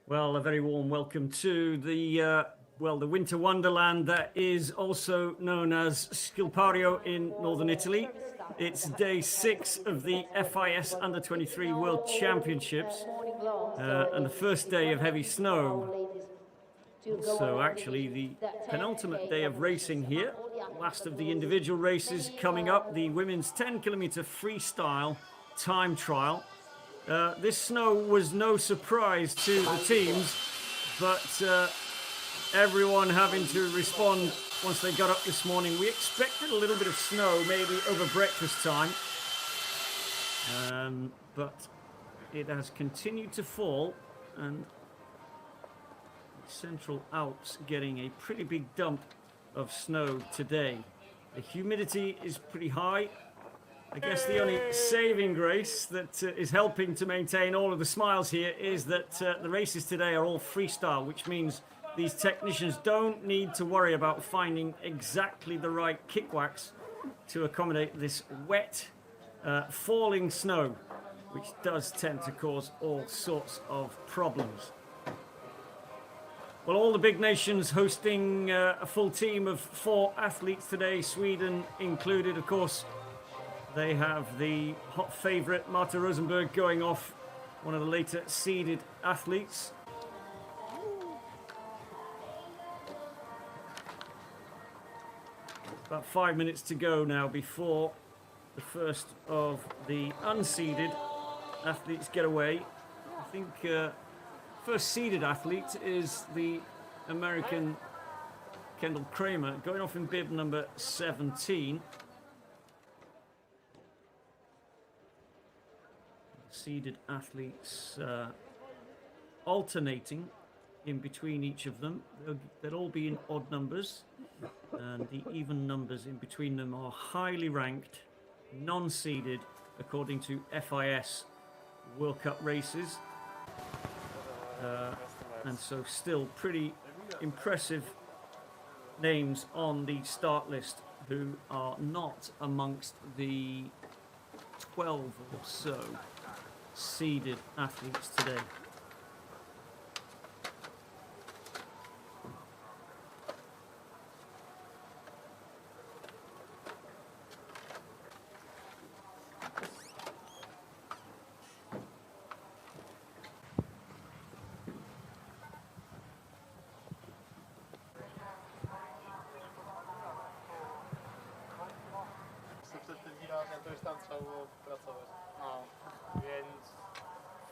Well, a very warm welcome to the winter wonderland that is also known as Schilpario in northern Italy. It's day 6 of the FIS Under-23 World Championships and the first day of heavy snow. So actually the penultimate day of racing here. Last of the individual races coming up, the women's 10-kilometer freestyle time trial. This snow was no surprise to the teams, but everyone having to respond once they got up this morning. We expected a little bit of snow, maybe over breakfast time, but it has continued to fall, and the Central Alps getting a pretty big dump of snow today. The humidity is pretty high. I guess the only saving grace that is helping to maintain all of the smiles here is that the races today are all freestyle, which means these technicians don't need to worry about finding exactly the right kick wax to accommodate this wet, falling snow, which does tend to cause all sorts of problems. Well, all the big nations hosting a full team of 4 athletes today, Sweden included, of course. They have the hot favourite, Marta Rosenberg, going off, one of the later seeded athletes. About 5 minutes to go now before the first of the unseeded athletes get away. I think first seeded athlete is the American Kendall Kramer, going off in bib number 17. Seeded athletes alternating in between each of them. They'll all be in odd numbers, and the even numbers in between them are highly ranked, non-seeded according to FIS World Cup races, and so still pretty impressive names on the start list who are not amongst the 12 or so seeded athletes today.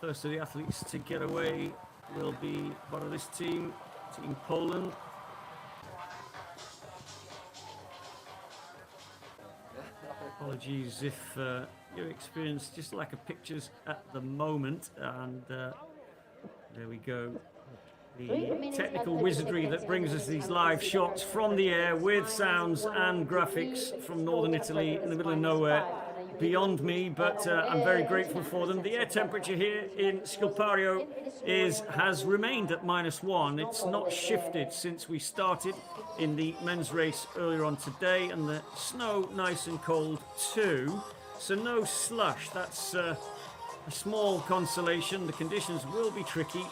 First of the athletes to get away will be part of this team, Team Poland. Apologies if you experience just lack of pictures at the moment, and there we go. The technical wizardry that brings us these live shots from the air with sounds and graphics from northern Italy in the middle of nowhere, beyond me, but I'm very grateful for them. The air temperature here in Schilpario has remained at -1. It's not shifted since we started in the men's race earlier on today, and the snow nice and cold too. So no slush. That's a small consolation. The conditions will be tricky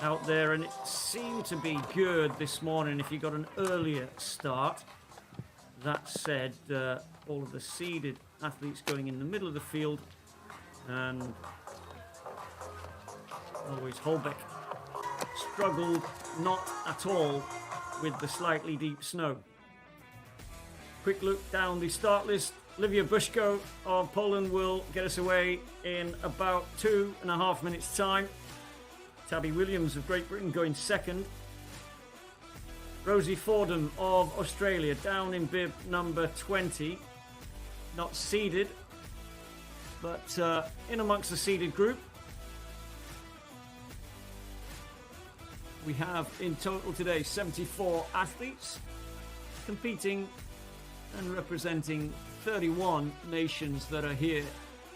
out there, and it seemed to be good this morning if you got an earlier start. That said, all of the seeded athletes going in the middle of the field, and always Holbeck struggled not at all with the slightly deep snow. Quick look down the start list. Olivia Bushko of Poland will get us away in about 2.5 minutes time. Tabby Williams of Great Britain going second. Rosie Fordham of Australia down in bib number 20. Not seeded, but in amongst the seeded group. We have in total today 74 athletes competing and representing 31 nations that are here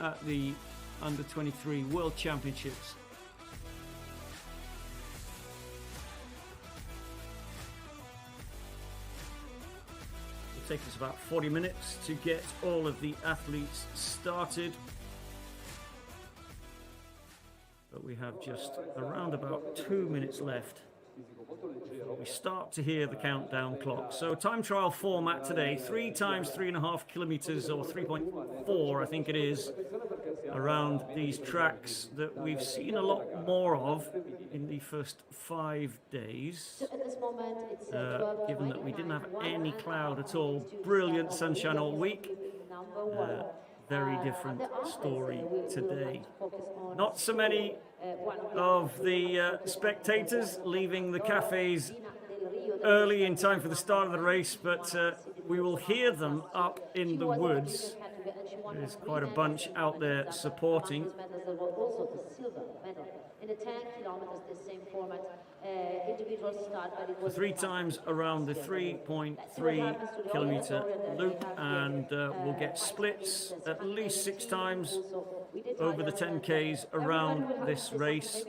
at the Under-23 World Championships. It'll take us about 40 minutes to get all of the athletes started. But we have just around about 2 minutes left. We start to hear the countdown clock. So time trial format today, 3 times 3.5 kilometers, or 3.4 I think it is, around these tracks that we've seen a lot more of in the first 5 days. Given that we didn't have any cloud at all, brilliant sunshine all week. Very different story today. Not so many of the spectators leaving the cafes early in time for the start of the race, but we will hear them up in the woods. There's quite a bunch out there supporting. So 3 times around the 3.3 kilometer loop, and we'll get splits at least 6 times over the 10Ks around this race.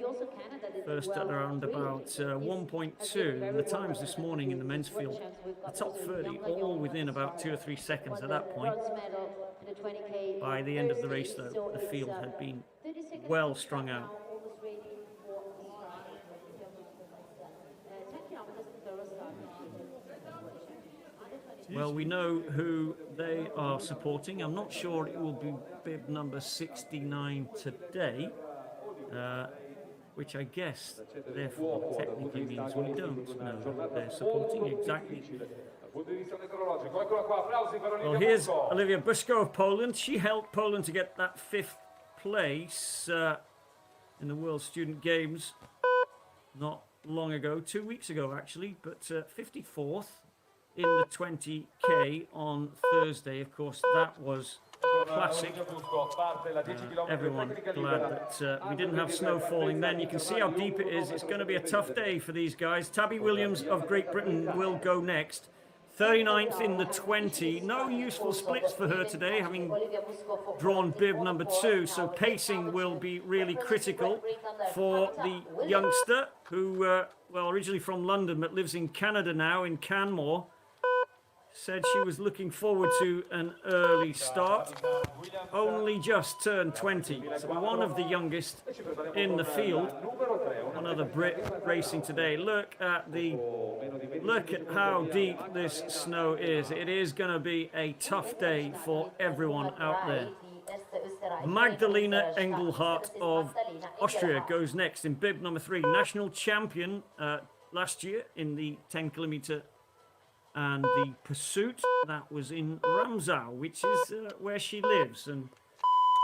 First at around about 1.2, and the times this morning in the men's field, the top 30 all within about 2 or 3 seconds at that point. By the end of the race though, the field had been well strung out. Well, we know who they are supporting. I'm not sure it will be bib number 69 today, which I guess therefore technically means we don't know who they're supporting exactly. Well, here's Olivia Bushko of Poland. She helped Poland to get that 5th place in the World Student Games not long ago, 2 weeks ago actually, but 54th in the 20K on Thursday. Of course, that was classic. Everyone glad that we didn't have snow falling then. You can see how deep it is. It's going to be a tough day for these guys. Tabby Williams of Great Britain will go next. 39th in the 20. No useful splits for her today, having drawn bib number 2. So pacing will be really critical for the youngster who, well, originally from London but lives in Canada now, in Canmore. Said she was looking forward to an early start. Only just turned 20, so one of the youngest in the field. One other Brit racing today. Look at how deep this snow is. It is going to be a tough day for everyone out there. Magdalena Engelhardt of Austria goes next in bib number 3. National champion last year in the 10 kilometer and the pursuit. That was in Ramsau, which is where she lives, and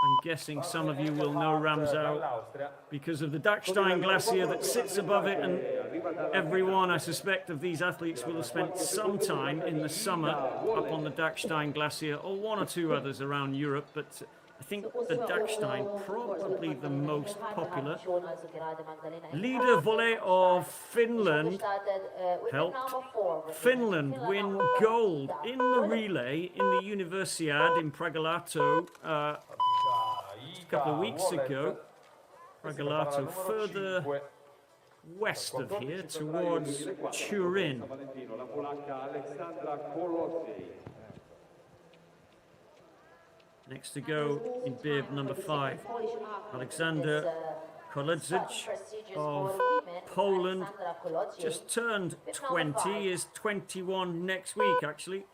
I'm guessing some of you will know Ramsau because of the Dachstein Glacier that sits above it, and everyone, I suspect, of these athletes will have spent some time in the summer up on the Dachstein Glacier, or one or two others around Europe, but I think the Dachstein probably the most popular. Leader volley of Finland helped Finland win gold in the relay in the Universiade in Pragalato a couple of weeks ago. Pragalato further west of here towards Turin. Next to go in bib number 5, Alexander Koledzic of Poland, just turned 20, is 21 next week actually.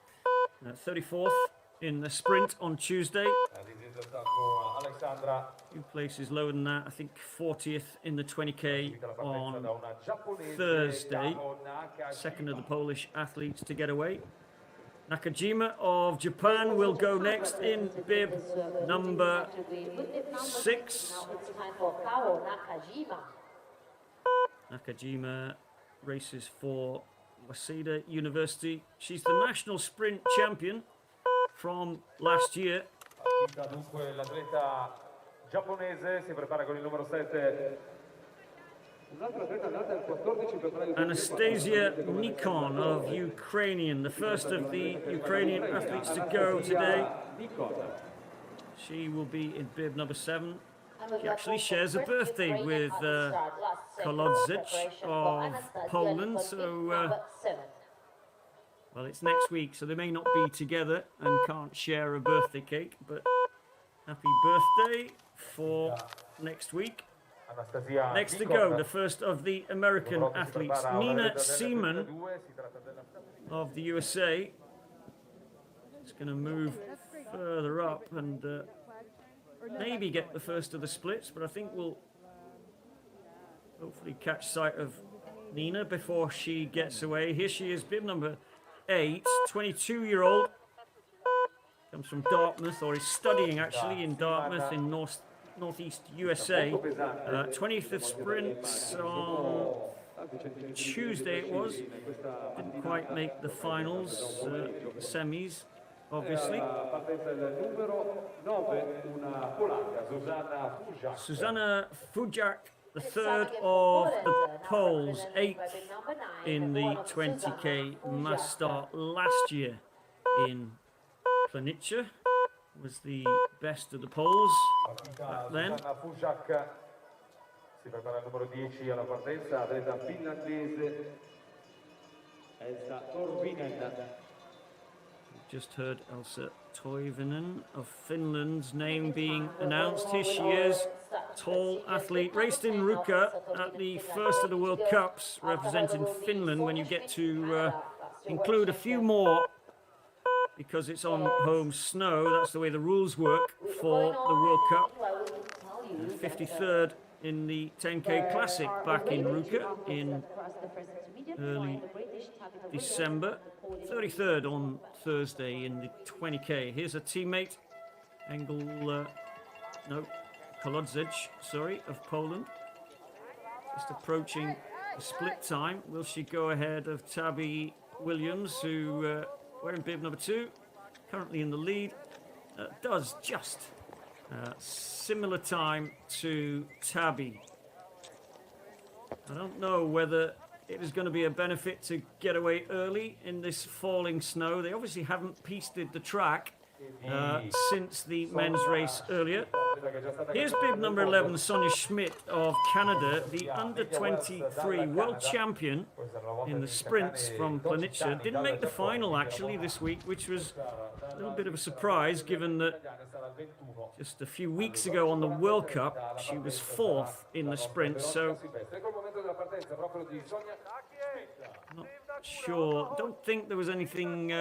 34th in the sprint on Tuesday. A few places lower than that, I think 40th in the 20k on Thursday. Second of the Polish athletes to get away. Nakajima of Japan will go next in bib number 6. Nakajima races for Waseda University. She's the national sprint champion from last year. Anastasia Nikon of Ukrainian, the first of the Ukrainian athletes to go today. She will be in bib number 7. She actually shares a birthday with Koledzic of Poland, so well, it's next week, so they may not be together and can't share a birthday cake, but happy birthday for next week. Next to go, the first of the American athletes, Nina Seaman of the USA. It's going to move further up and maybe get the first of the splits, but I think we'll hopefully catch sight of Nina before she gets away. Here she is, bib number 8, 22-year-old. Comes from Dartmouth, or is studying actually in Dartmouth in northeast USA. 25th sprints on Tuesday it was. Didn't quite make the finals, semis, obviously. Susanna Fujak, the third of the Poles, 8th in the 20k mass start last year in Planitia. Was the best of the Poles back then. Just heard Elsa Toivonen of Finland's name being announced. Here she is, tall athlete, raced in Ruka at the first of the World Cups, representing Finland. When you get to include a few more, because it's on home snow, that's the way the rules work for the World Cup. 53rd in the 10k Classic back in Ruka in early December. 33rd on Thursday in the 20k. Here's a teammate, Koledzic, sorry, of Poland. Just approaching the split time. Will she go ahead of Tabby Williams, who wearing bib number 2, currently in the lead, does just similar time to Tabby. I don't know whether it is going to be a benefit to get away early in this falling snow. They obviously haven't pieced the track since the men's race earlier. Here's bib number 11, Sonia Schmidt of Canada, the under-23 world champion in the sprints from Planitia. Didn't make the final actually this week, which was a little bit of a surprise given that just a few weeks ago on the World Cup she was 4th in the sprint, so not sure. Don't think there was anything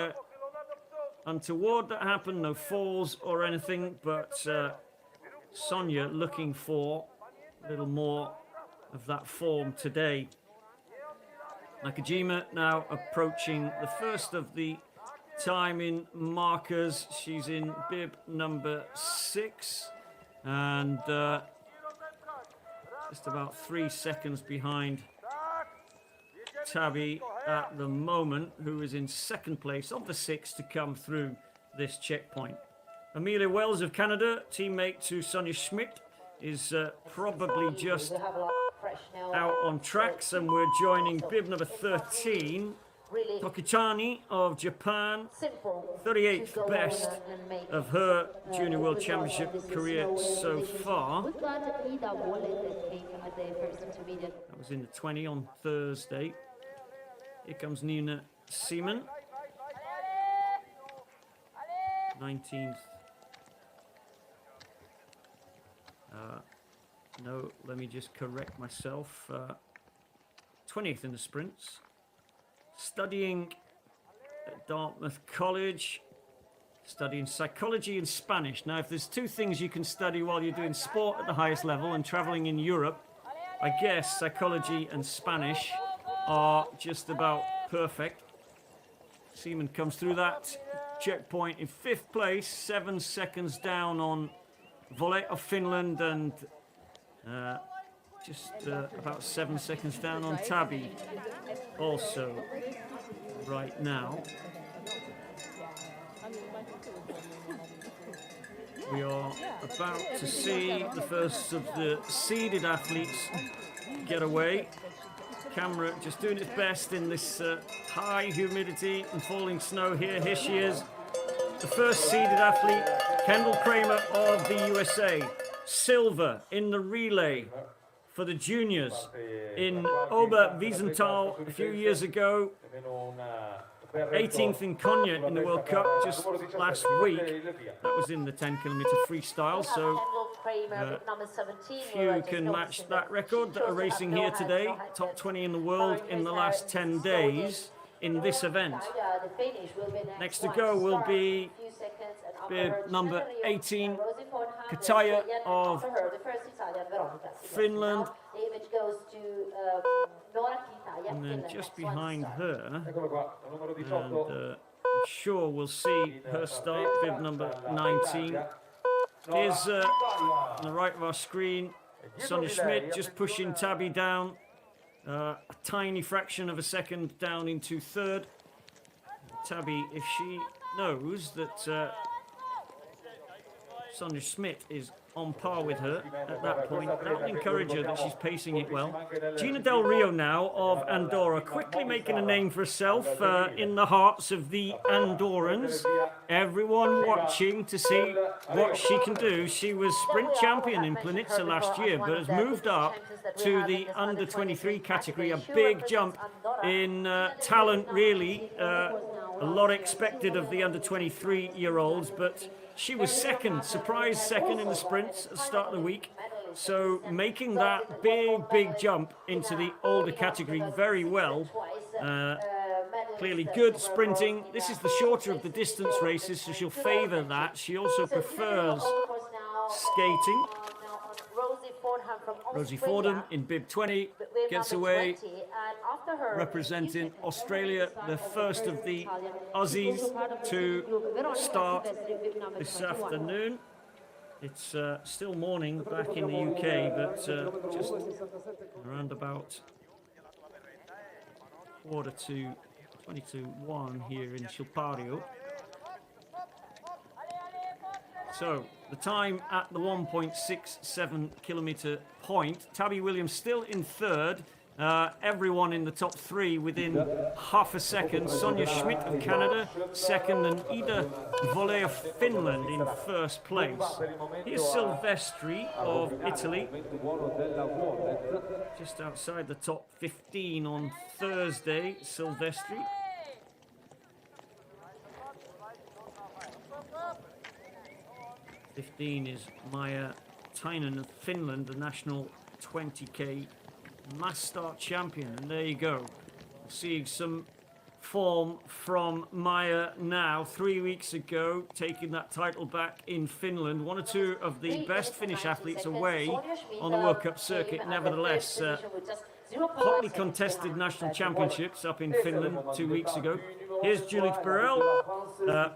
untoward that happened, no falls or anything, but Sonia looking for a little more of that form today. Nakajima now approaching the first of the timing markers. She's in bib number 6. And just about 3 seconds behind Tabby at the moment, who is in second place of the 6 to come through this checkpoint. Amelia Wells of Canada, teammate to Sonia Schmidt, is probably just out on tracks, and we're joining bib number 13, Tokichani of Japan, 38th best of her Junior World Championship career so far. That was in the 20 on Thursday. Here comes Nina Seaman, 19th. No, let me just correct myself. 20th in the sprints. Studying at Dartmouth College, studying psychology and Spanish. Now, if there's two things you can study while you're doing sport at the highest level and traveling in Europe, I guess psychology and Spanish are just about perfect. Seaman comes through that checkpoint in 5th place, 7 seconds down on Volley of Finland, and just about 7 seconds down on Tabby also right now. We are about to see the first of the seeded athletes get away. Camera just doing its best in this high humidity and falling snow here. Here she is, the first seeded athlete, Kendall Kramer of the USA. Silver in the relay for the juniors in Oberwiesenthal a few years ago. 18th in Konya in the World Cup just last week. That was in the 10-kilometer freestyle, so few can match that record that are racing here today. Top 20 in the world in the last 10 days in this event. Next to go will be bib number 18, Kataya of Finland, and then just behind her, and I'm sure we'll see her start, bib number 19. Here's on the right of our screen, Sonia Schmidt just pushing Tabby down a tiny fraction of a second down into 3rd. Tabby, if she knows that Sonia Schmidt is on par with her at that point, that will encourage her that she's pacing it well. Gina Del Rio now of Andorra, quickly making a name for herself in the hearts of the Andorrans. Everyone watching to see what she can do. She was sprint champion in Planica last year, but has moved up to the under-23 category. A big jump in talent, really. A lot expected of the under-23-year-olds, but she was second, surprise second in the sprints at the start of the week. So making that big jump into the older category very well. Clearly good sprinting. This is the shorter of the distance races, so she'll favour that. She also prefers skating. Rosie Fordham in bib 20 gets away, representing Australia, the first of the Aussies to start this afternoon. It's still morning back in the UK, but just around about 1:45 here in Schilpario. So the time at the 1.67 kilometre point. Tabby Williams still in 3rd. Everyone in the top 3 within half a second. Sonia Schmidt of Canada, 2nd, and Ida Volley of Finland in 1st place. Here's Silvestri of Italy, just outside the top 15 on Thursday. Silvestri. '15 is Maija Tainen of Finland, the national 20k mass start champion. And there you go. Seeing some form from Maija now. 3 weeks ago, taking that title back in Finland. One or two of the best Finnish athletes away on the World Cup circuit. Nevertheless, hotly contested national championships up in Finland 2 weeks ago. Here's Juliet Burrell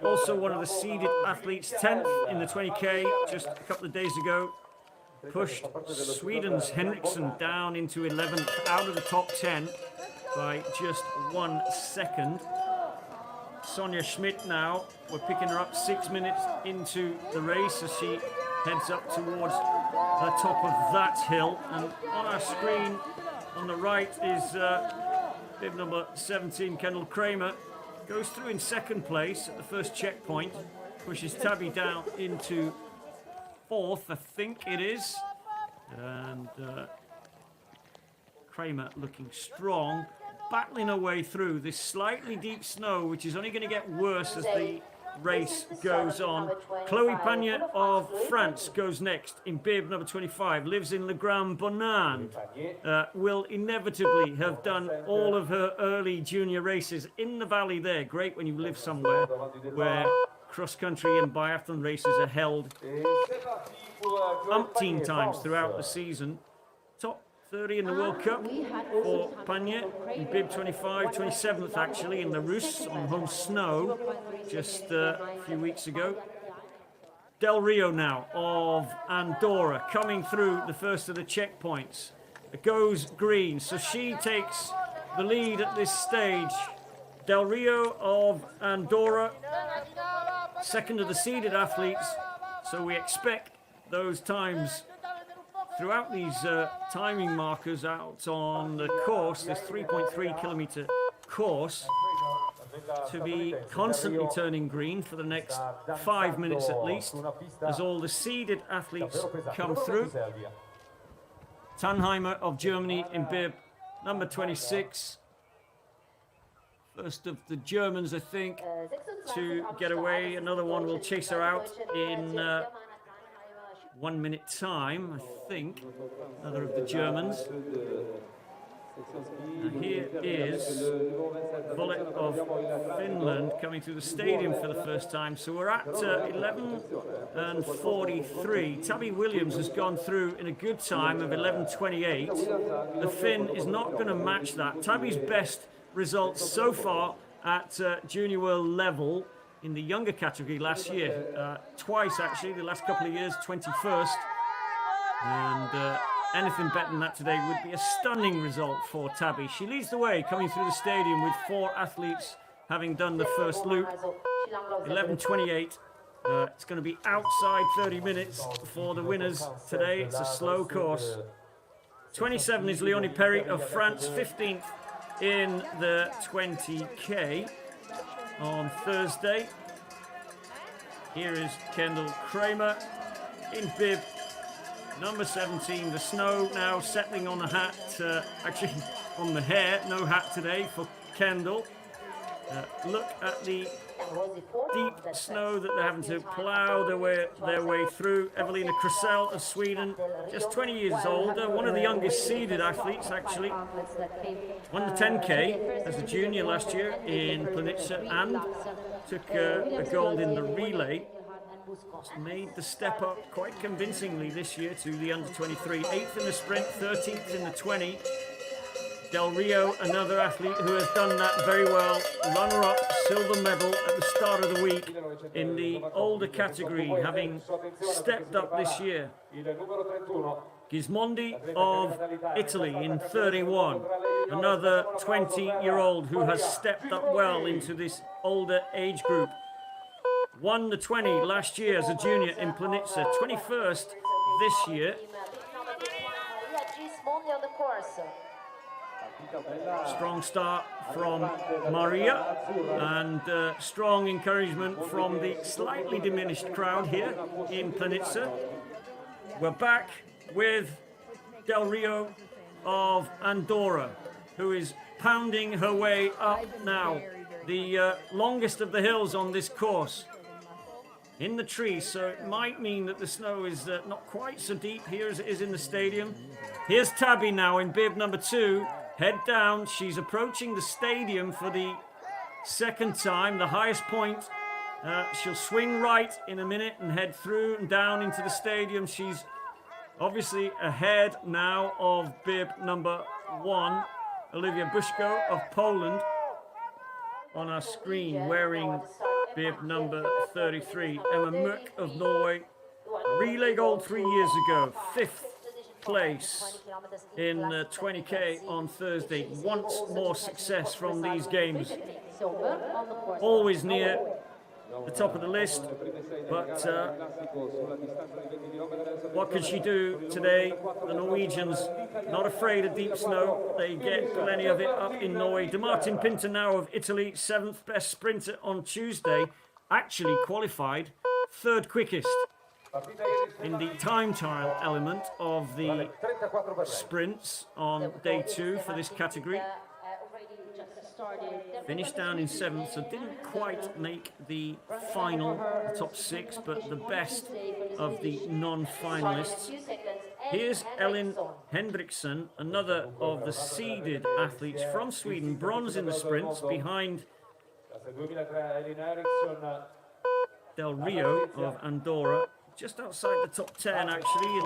Also one of the seeded athletes, 10th in the 20K just a couple of days ago. Pushed Sweden's Henriksson down into 11th out of the top 10 by just 1 second. Sonja Schmidt now, we're picking her up 6 minutes into the race as she heads up towards the top of that hill. And on our screen on the right is bib number 17, Kendall Kramer. Goes through in second place at the first checkpoint, pushes Tabby down into 4th, I think it is. And Kramer looking strong, battling her way through this slightly deep snow, which is only going to get worse as the race goes on. Chloe Pagne of France goes next in bib number 25, lives in Le Grand Bonand, will inevitably have done all of her early junior races in the valley there. Great when you live somewhere where cross-country and biathlon races are held umpteen times throughout the season. Top 30 in the World Cup for Pagne in bib 25, 27th actually in the Rus on home snow just a few weeks ago. Del Rio now of Andorra coming through the first of the checkpoints. It goes green, so she takes the lead at this stage. Del Rio of Andorra, second of the seeded athletes, so we expect those times throughout these timing markers out on the course, this 3.3 kilometer course, to be constantly turning green for the next 5 minutes at least, as all the seeded athletes come through. Tannheimer of Germany in bib number 26. First of the Germans, I think, to get away. Another one will chase her out in 1 minute time, I think. Another of the Germans. And here is Bullet of Finland coming through the stadium for the first time. So we're at 11 and 43. Tabby Williams has gone through in a good time of 11:28. The Finn is not going to match that. Tabby's best results so far at junior world level in the younger category last year. Twice actually, the last couple of years, 21st. And anything better than that today would be a stunning result for Tabby. She leads the way coming through the stadium with 4 athletes having done the first loop. 11:28. It's going to be outside 30 minutes for the winners today. It's a slow course. 27 is Leonie Perry of France, 15th in the 20K on Thursday. Here is Kendall Kramer in bib number 17. The snow now settling on the hat, actually on the hair. No hat today for Kendall. Look at the deep snow that they're having to plough their way through. Evelina Krusell of Sweden, just 20 years older, one of the youngest seeded athletes actually. Won the 10K as a junior last year in Planica and took a gold in the relay. Made the step up quite convincingly this year to the under-23. 8th in the sprint, 13th in the 20. Del Rio, another athlete who has done that very well. Runner-up, silver medal at the start of the week in the older category, having stepped up this year. Gismondi of Italy in 31. Another 20-year-old who has stepped up well into this older age group. Won the 20 last year as a junior in Planica, 21st this year. Strong start from Maria and strong encouragement from the slightly diminished crowd here in Planica. We're back with Del Rio of Andorra, who is pounding her way up now, the longest of the hills on this course. In the trees, so it might mean that the snow is not quite so deep here as it is in the stadium. Here's Tabby now in bib number 2. Head down. She's approaching the stadium for the second time, the highest point. She'll swing right in a minute and head through and down into the stadium. She's obviously ahead now of bib number 1, Olivia Bushko of Poland, on our screen, wearing bib number 33, Emma Mørk of Norway. Relay gold 3 years ago, 5th place in 20k on Thursday. Once more success from these games. Always near the top of the list, but what could she do today? The Norwegians not afraid of deep snow. They get plenty of it up in Norway. De Martin Pinter now of Italy, 7th best sprinter on Tuesday, actually qualified 3rd quickest in the time trial element of the sprints on day 2 for this category. Finished down in 7th, so didn't quite make the final, the top 6, but the best of the non-finalists. Here's Elin Henriksson, another of the seeded athletes from Sweden, bronze in the sprints, behind Del Rio of Andorra, just outside the top 10 actually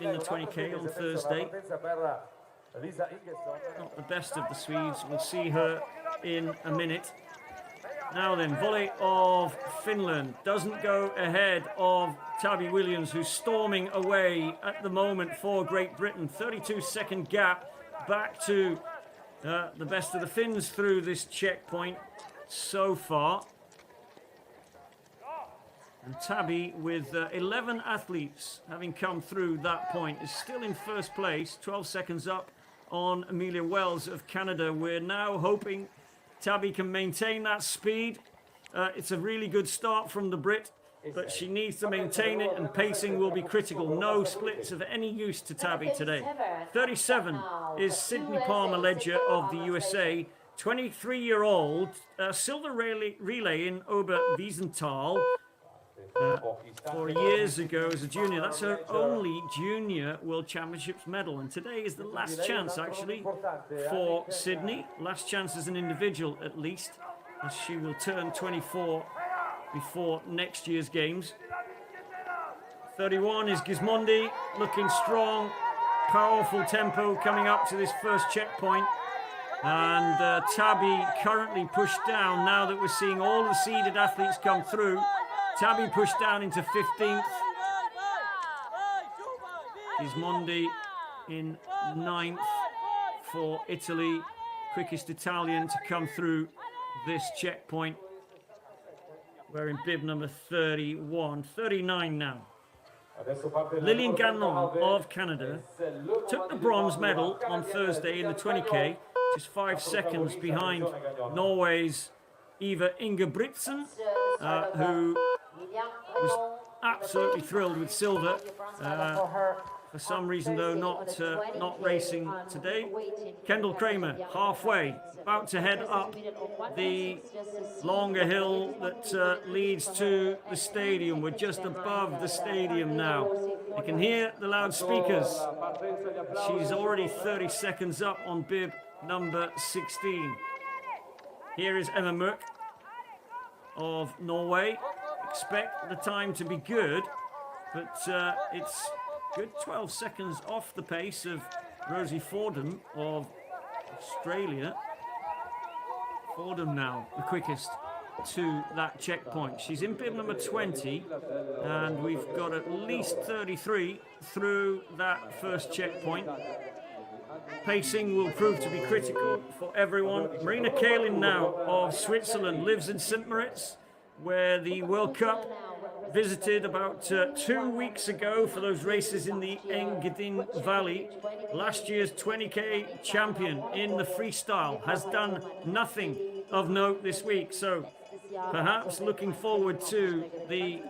in the 20k on Thursday. Not the best of the Swedes. We'll see her in a minute. Now then, volley of Finland doesn't go ahead of Tabby Williams, who's storming away at the moment for Great Britain. 32-second gap back to the best of the Finns through this checkpoint so far. And Tabby, with 11 athletes having come through that point, is still in first place, 12 seconds up on Amelia Wells of Canada. We're now hoping Tabby can maintain that speed. It's a really good start from the Brit, but she needs to maintain it, and pacing will be critical. No splits of any use to Tabby today. 37 is Sydney Palmer-Ledger of the USA, 23-year-old, silver relay in Oberwiesenthal. 4 years ago as a junior. That's her only junior World Championships medal, and today is the last chance actually for Sydney. Last chance as an individual at least, as she will turn 24 before next year's games. 31 is Gismondi, looking strong, powerful tempo coming up to this first checkpoint. And Tabby currently pushed down now that we're seeing all the seeded athletes come through. Tabby pushed down into 15th. Gismondi in 9th for Italy. Quickest Italian to come through this checkpoint. We're in bib number 31. 39 now. Lillian Gagnon of Canada took the bronze medal on Thursday in the 20k. Just 5 seconds behind Norway's Eva Ingebrigtsen, who was absolutely thrilled with silver. For some reason, though, not racing today. Kendall Kramer, halfway, about to head up the longer hill that leads to the stadium. We're just above the stadium now. You can hear the loudspeakers. She's already 30 seconds up on bib number 16. Here is Emma Mørk of Norway. Expect the time to be good, but it's good 12 seconds off the pace of Rosie Fordham of Australia. Fordham now the quickest to that checkpoint. She's in bib number 20, and we've got at least 33 through that first checkpoint. Pacing will prove to be critical for everyone. Marina Kalin now of Switzerland lives in St. Moritz, where the World Cup visited about 2 weeks ago for those races in the Engadin Valley. Last year's 20k champion in the freestyle has done nothing of note this week, so perhaps looking forward to the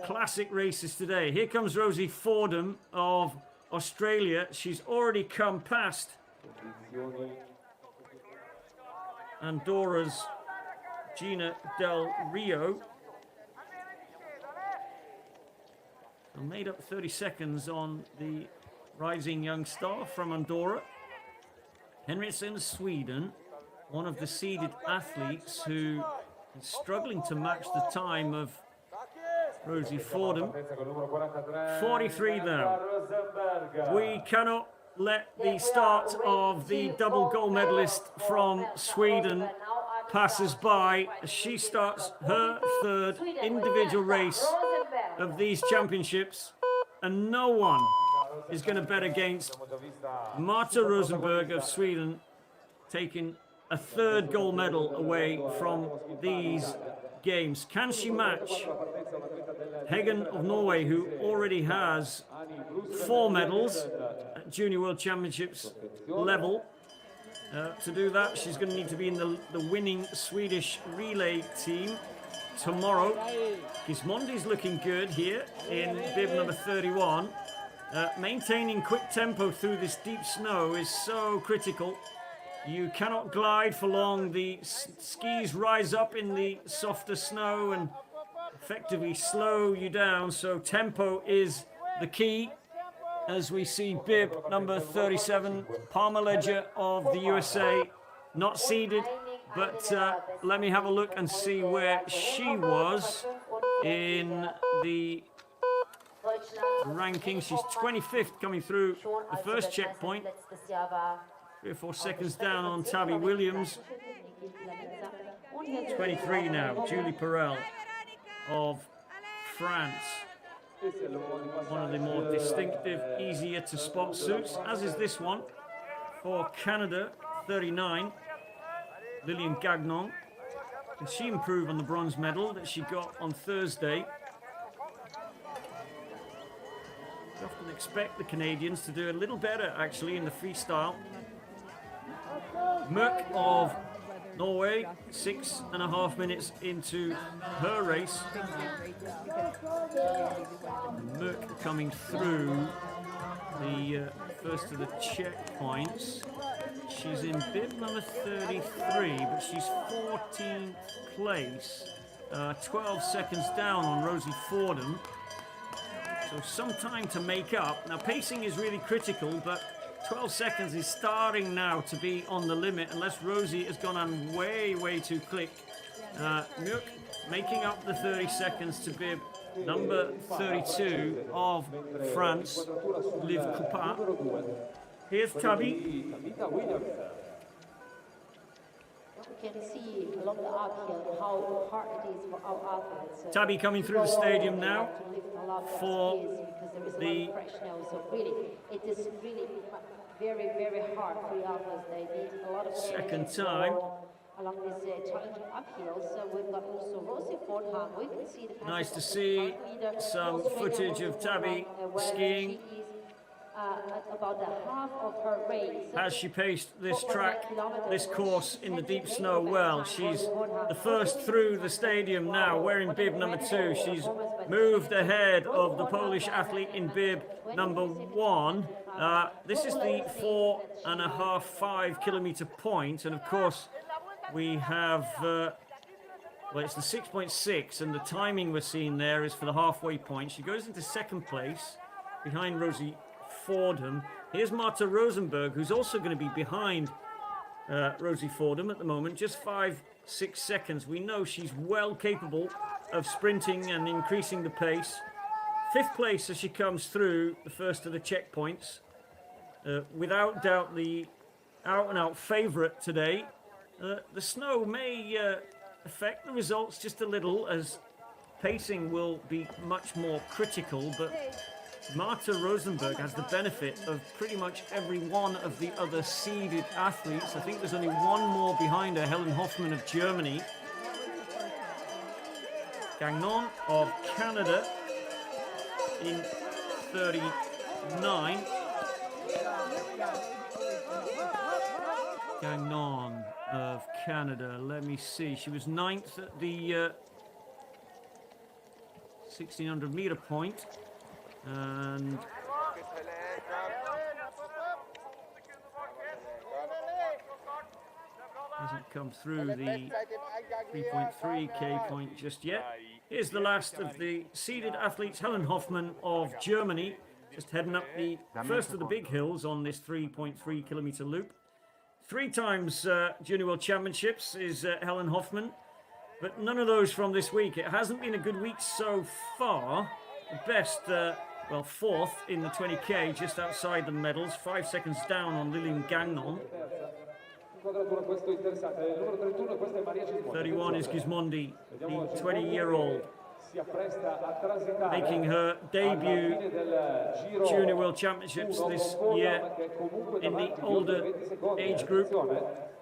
classic races today. Here comes Rosie Fordham of Australia. She's already come past Andorra's Gina Del Rio. And made up 30 seconds on the rising young star from Andorra. Henriksson, Sweden, one of the seeded athletes who is struggling to match the time of Rosie Fordham. 43 now. We cannot let the start of the double gold medalist from Sweden passes by as she starts her third individual race of these championships, and no one is going to bet against Marta Rosenberg of Sweden taking a third gold medal away from these games. Can she match Heggen of Norway, who already has 4 medals at Junior World Championships level? To do that, she's going to need to be in the winning Swedish relay team tomorrow. Gismondi's looking good here in bib number 31. Maintaining quick tempo through this deep snow is so critical. You cannot glide for long. The skis rise up in the softer snow and effectively slow you down, so tempo is the key. As we see bib number 37, Palmer Ledger of the USA, not seeded, but let me have a look and see where she was in the ranking. She's 25th coming through the first checkpoint. 3 or 4 seconds down on Tabby Williams. 23 now, Julie Perel of France. One of the more distinctive, easier to spot suits, as is this one for Canada, 39, Lillian Gagnon. Can she improve on the bronze medal that she got on Thursday? We often expect the Canadians to do a little better, actually, in the freestyle. Merck of Norway, 6.5 minutes into her race. Merck coming through the first of the checkpoints. She's in bib number 33, but she's 14th place, 12 seconds down on Rosie Fordham. So some time to make up. Now pacing is really critical, but 12 seconds is starting now to be on the limit, unless Rosie has gone on way too quick. Mürk making up the 30 seconds to bib number 32 of France, Liv Coupin. Here's Tabby. You can see along the uphill how hard it is for our athletes. Tabby coming through the stadium now for the so really, it is really very hard for the athletes. They need a lot of second time along this challenging uphill. So we've got also Rosie Fordham. We can see the nice to see some footage of Tabby skiing. About the half of her race. Has she paced this track, this course in the deep snow well? She's the first through the stadium now, wearing bib number 2. She's moved ahead of the Polish athlete in bib number 1. This is the 4.5 kilometer point, and of course we have well, it's the 6.6, and the timing we're seeing there is for the halfway point. She goes into second place behind Rosie Fordham. Here's Marta Rosenberg, who's also going to be behind Rosie Fordham at the moment, just 5-6 seconds. We know she's well capable of sprinting and increasing the pace. 5th place as she comes through the first of the checkpoints. Without doubt the out-and-out favourite today. The snow may affect the results just a little, as pacing will be much more critical, but Marta Rosenberg has the benefit of pretty much every one of the other seeded athletes. I think there's only one more behind her, Helen Hoffman of Germany. Gagnon of Canada in 39. Gagnon of Canada, let me see. She was 9th at the 1600 meter point. And hasn't come through the 3.3k point just yet. Here's the last of the seeded athletes, Helen Hoffman of Germany, just heading up the first of the big hills on this 3.3 kilometer loop. 3 times Junior World Championships is Helen Hoffman, but none of those from this week. It hasn't been a good week so far. The best, well, 4th in the 20k, just outside the medals, 5 seconds down on Lillian Gagnon. 31 is Gismondi, the 20-year-old, making her debut Junior World Championships this year in the older age group.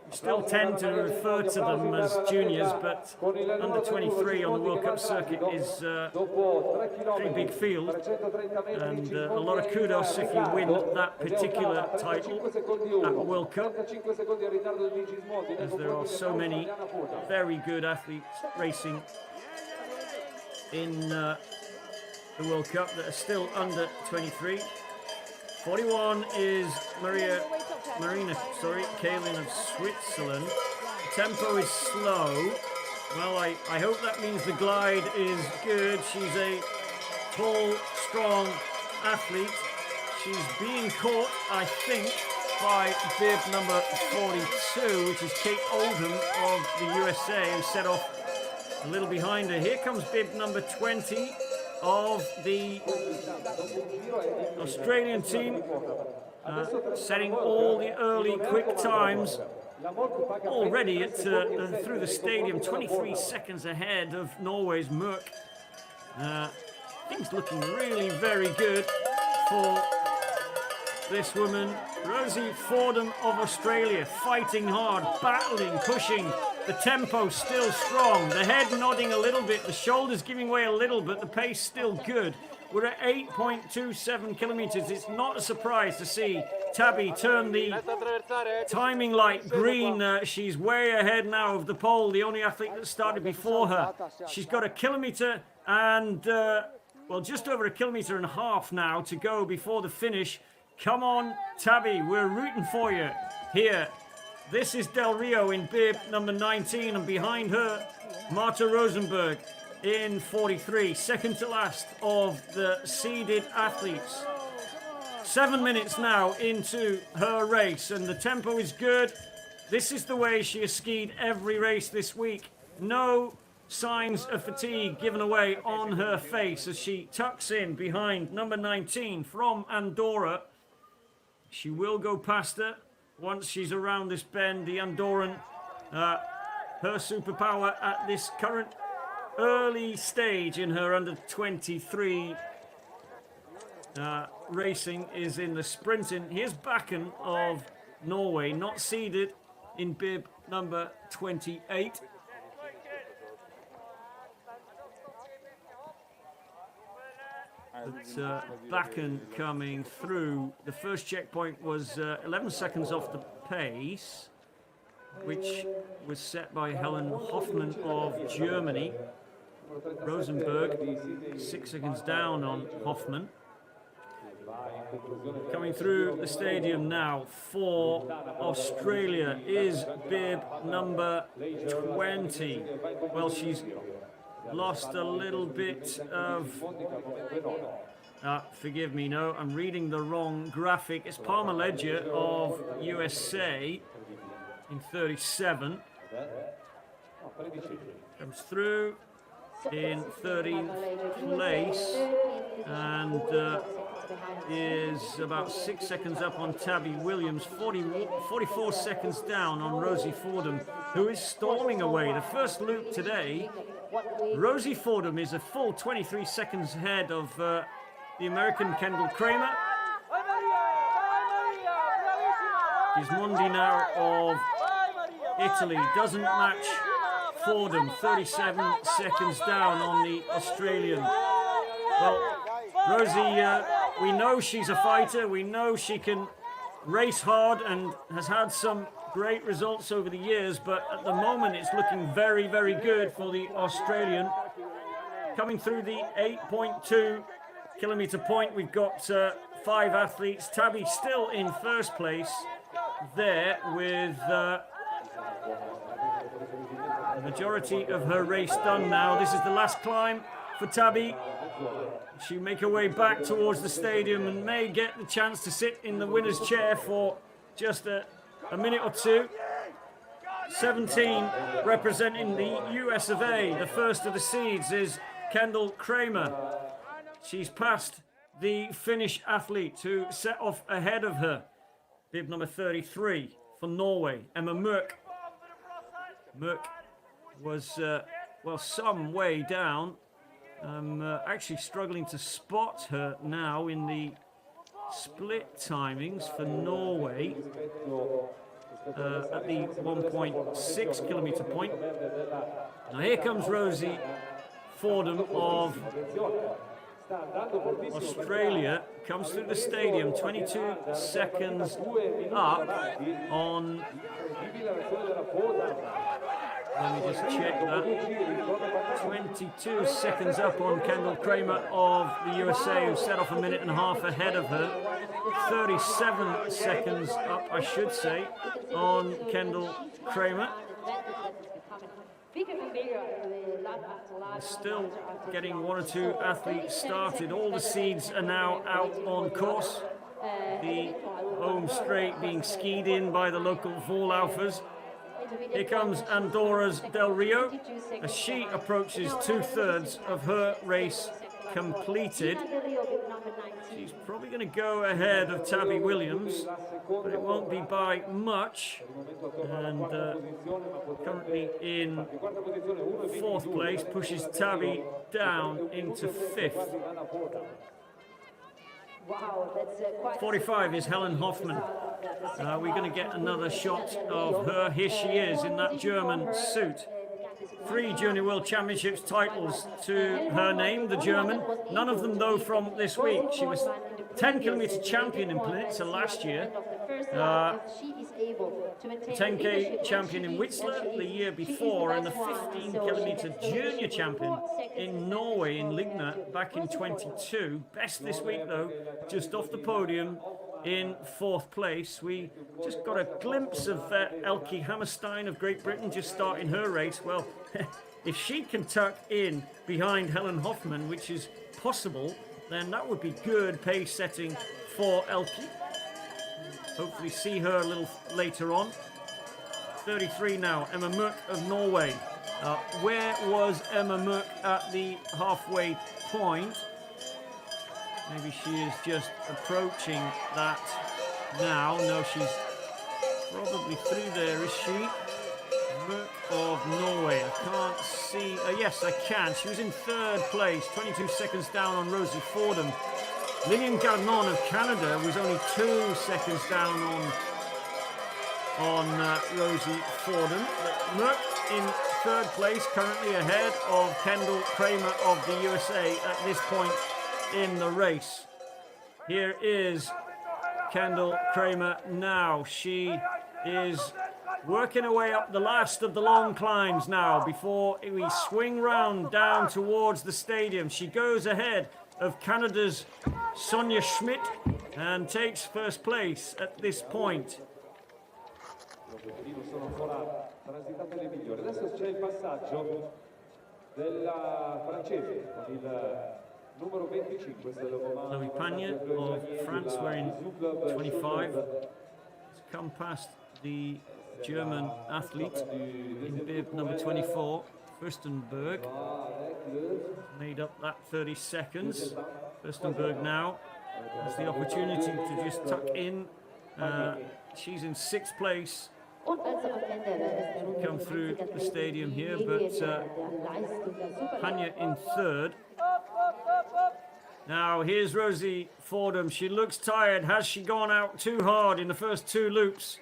We still tend to refer to them as juniors, but under 23 on the World Cup circuit is a pretty big field, and a lot of kudos if you win that particular title at the World Cup, as there are so many very good athletes racing in the World Cup that are still under 23. 41 is Kaylin of Switzerland. The tempo is slow. Well, I hope that means the glide is good. She's a tall, strong athlete. She's being caught, I think, by bib number 42, which is Kate Oldham of the USA, who set off a little behind her. Here comes bib number 20 of the Australian team, setting all the early quick times already at through the stadium, 23 seconds ahead of Norway's Mørk. Things looking really very good for this woman, Rosie Fordham of Australia, fighting hard, battling, pushing. The tempo still strong, the head nodding a little bit, the shoulders giving way a little, but the pace still good. We're at 8.27 kilometers. It's not a surprise to see Tabby turn the timing light green. She's way ahead now of the pole, the only athlete that started before her. She's got a kilometer and, well, just over a kilometer and a half now to go before the finish. Come on, Tabby, we're rooting for you here. This is Del Rio in bib number 19, and behind her, Marta Rosenberg in 43, second to last of the seeded athletes. 7 minutes now into her race, and the tempo is good. This is the way she has skied every race this week. No signs of fatigue given away on her face as she tucks in behind number 19 from Andorra. She will go past her once she's around this bend. The Andorran, her superpower at this current early stage in her under 23 racing is in the sprinting. Here's Bakken of Norway, not seeded in bib number 28. But Bakken coming through. The first checkpoint was 11 seconds off the pace, which was set by Helen Hoffmann of Germany. Rosenberg 6 seconds down on Hoffmann. Coming through the stadium now for Australia is bib number 20. Well, she's lost a little bit of... forgive me, no, I'm reading the wrong graphic. It's Palmer Ledger of USA in 37. Comes through in 13th place and is about 6 seconds up on Tabby Williams, 44 seconds down on Rosie Fordham, who is storming away. The first loop today, Rosie Fordham is a full 23 seconds ahead of the American Kendall Kramer. Gismondi now of Italy doesn't match Fordham, 37 seconds down on the Australian. Well, Rosie, we know she's a fighter, we know she can race hard and has had some great results over the years, but at the moment it's looking very, very good for the Australian. Coming through the 8.2 kilometer point, we've got 5 athletes. Tabby still in first place there with the majority of her race done now. This is the last climb for Tabby. She'll make her way back towards the stadium and may get the chance to sit in the winner's chair for just a minute or two. 17 representing the US of A. The first of the seeds is Kendall Kramer. She's passed the Finnish athlete who set off ahead of her. Bib number 33. for Norway, Emma Mørk. Mørk was, well, some way down. I'm actually struggling to spot her now in the split timings for Norway at the 1.6 kilometer point. Now here comes Rosie Fordham of Australia, comes through the stadium, 22 seconds up on, let me just check that, 22 seconds up on Kendall Kramer of the USA, who set off a minute and a half ahead of her, 37 seconds up, I should say, on Kendall Kramer. Still getting one or two athletes started. All the seeds are now out on course. The home straight being skied in by the local Voorlaufers. Here comes Andorra's Del Rio as she approaches 2/3 of her race completed. She's probably going to go ahead of Tabby Williams, but it won't be by much. And currently in 4th place, pushes Tabby down into 5th. 45 is Helen Hoffman. We're going to get another shot of her. Here she is in that German suit. 3 Junior World Championships titles to her name, the German. None of them, though, from this week. She was 10-kilometer champion in Planica last year. 10K champion in Whistler the year before, and the 15-kilometer junior champion in Norway in Ligne back in 22. Best this week, though, just off the podium in 4th place. We just got a glimpse of Elke Hammerstein of Great Britain just starting her race. Well, if she can tuck in behind Helen Hoffman, which is possible, then that would be good pace setting for Elke. Hopefully see her a little later on. 33 now, Emma Mørk of Norway. Where was Emma Mørk at the halfway point? Maybe she is just approaching that now. No, she's probably through there, is she? Mørk of Norway. I can't see. Yes, I can. She was in 3rd place, 22 seconds down on Rosie Fordham. Lillian Gagnon of Canada was only 2 seconds down on Rosie Fordham. Mørk in 3rd place, currently ahead of Kendall Kramer of the USA at this point in the race. Here is Kendall Kramer now. She is working her way up the last of the long climbs now before we swing round down towards the stadium. She goes ahead of Canada's Sonia Schmidt and takes 1st place at this point. Chloe Pagna of France wearing 25 has come past the German athlete in bib number 24, Fürstenberg. Made up that 30 seconds. Fürstenberg now has the opportunity to just tuck in. She's in 6th place. Come through the stadium here, but Pagna in 3rd. Now here's Rosie Fordham. She looks tired. Has she gone out too hard in the first 2 loops?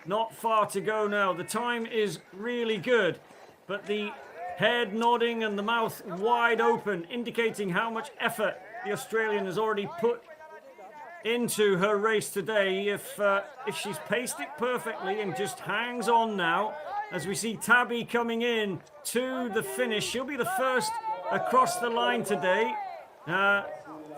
Not far to go now. The time is really good, but the head nodding and the mouth wide open, indicating how much effort the Australian has already put into her race today. If she's paced it perfectly and just hangs on now, as we see Tabby coming in to the finish, she'll be the first across the line today.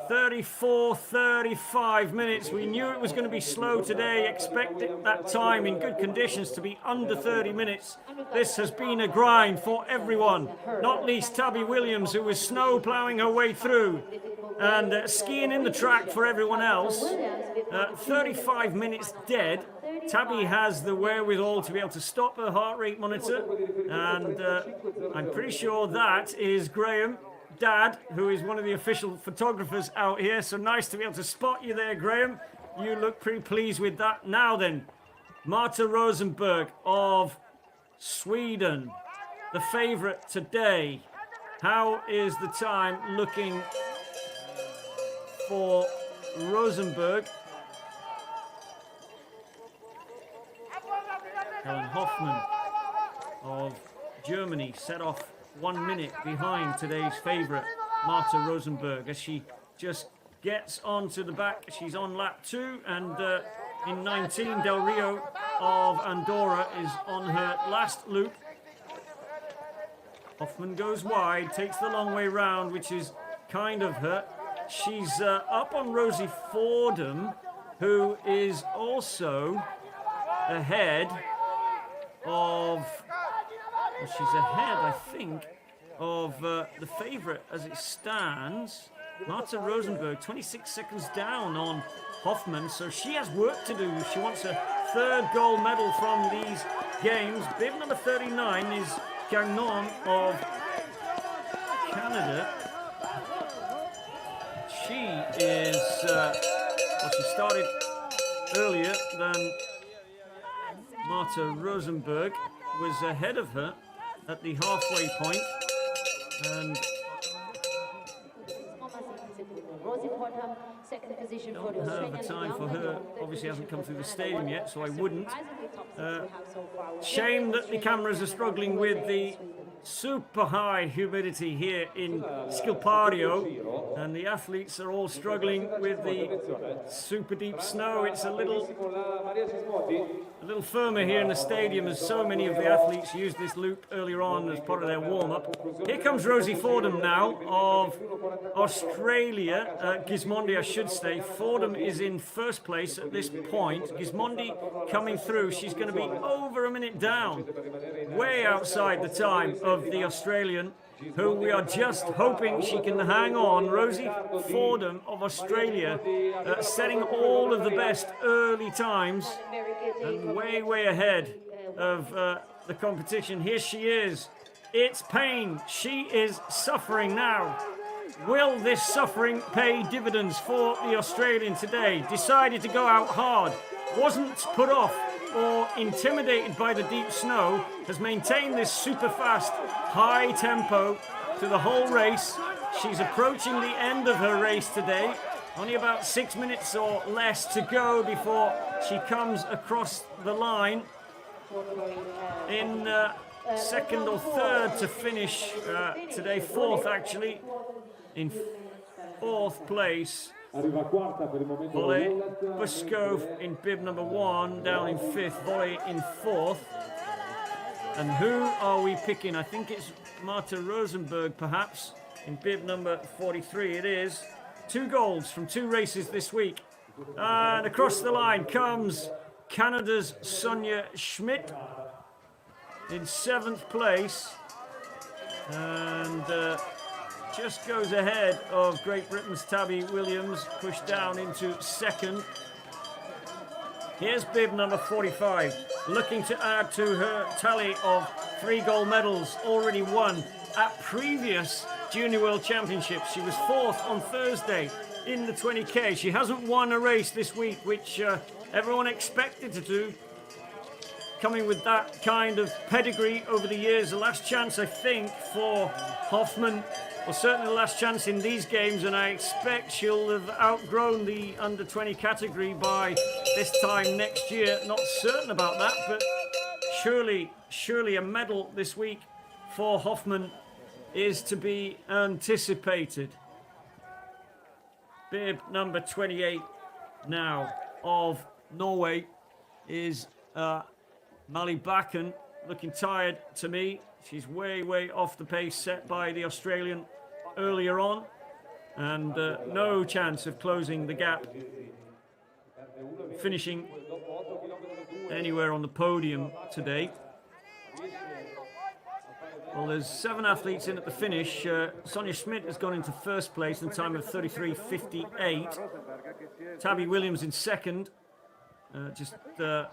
34-35 minutes. We knew it was going to be slow today. Expected that time in good conditions to be under 30 minutes. This has been a grind for everyone, not least Tabby Williams, who was snow ploughing her way through and skiing in the track for everyone else. 35 minutes dead. Tabby has the wherewithal to be able to stop her heart rate monitor, and I'm pretty sure that is Graham, Dad, who is one of the official photographers out here. So nice to be able to spot you there, Graham. You look pretty pleased with that. Now then, Marta Rosenberg of Sweden, the favorite today. How is the time looking for Rosenberg? Helen Hoffmann of Germany set off 1 minute behind today's favorite, Marta Rosenberg, as she just gets onto the back. She's on lap 2, and in 19, Del Rio of Andorra is on her last loop. Hoffmann goes wide, takes the long way round, which is kind of her. She's up on Rosie Fordham, who is also ahead of, well, she's ahead, I think, of the favourite as it stands. Marta Rosenberg, 26 seconds down on Hoffmann, so she has work to do. She wants a 3rd gold medal from these games. Bib number 39 is Gagnon of Canada. She is, well, she started earlier than Marta Rosenberg, was ahead of her at the halfway point, and don't have a time for her. Obviously hasn't come through the stadium yet, so I wouldn't. Shame that the cameras are struggling with the super high humidity here in Schilpario, and the athletes are all struggling with the super deep snow. It's a little firmer here in the stadium, as so many of the athletes used this loop earlier on as part of their warm-up. Here comes Rosie Fordham now of Australia, Gismondi I should say. Fordham is in first place at this point. Gismondi coming through, she's going to be over a minute down, way outside the time of the Australian, who we are just hoping she can hang on. Rosie Fordham of Australia, setting all of the best early times and way ahead of the competition. Here she is. It's pain. She is suffering now. Will this suffering pay dividends for the Australian today? Decided to go out hard, wasn't put off or intimidated by the deep snow, has maintained this super fast, high tempo to the whole race. She's approaching the end of her race today. Only about 6 minutes or less to go before she comes across the line in second or third to finish today, 4th actually, in 4th place. Volley Buskov in bib number 1, down in 5th, Volley in 4th. And who are we picking? I think it's Marta Rosenberg perhaps, in bib number 43 it is. 2 golds from 2 races this week. And across the line comes Canada's Sonia Schmidt in 7th place. And just goes ahead of Great Britain's Tabby Williams, pushed down into 2nd. Here's bib number 45, looking to add to her tally of 3 gold medals already won at previous Junior World Championships. She was 4th on Thursday in the 20K. She hasn't won a race this week, which everyone expected to do. Coming with that kind of pedigree over the years, the last chance, I think, for Hoffmann. Well, certainly the last chance in these games, and I expect she'll have outgrown the under-20 category by this time next year. Not certain about that, but surely a medal this week for Hoffmann is to be anticipated. Bib number 28 now of Norway is Mali Bakken, looking tired to me. She's way off the pace set by the Australian earlier on, and no chance of closing the gap, finishing anywhere on the podium today. Well, there's 7 athletes in at the finish. Sonia Schmidt has gone into first place in time of 33.58. Tabby Williams in second, just a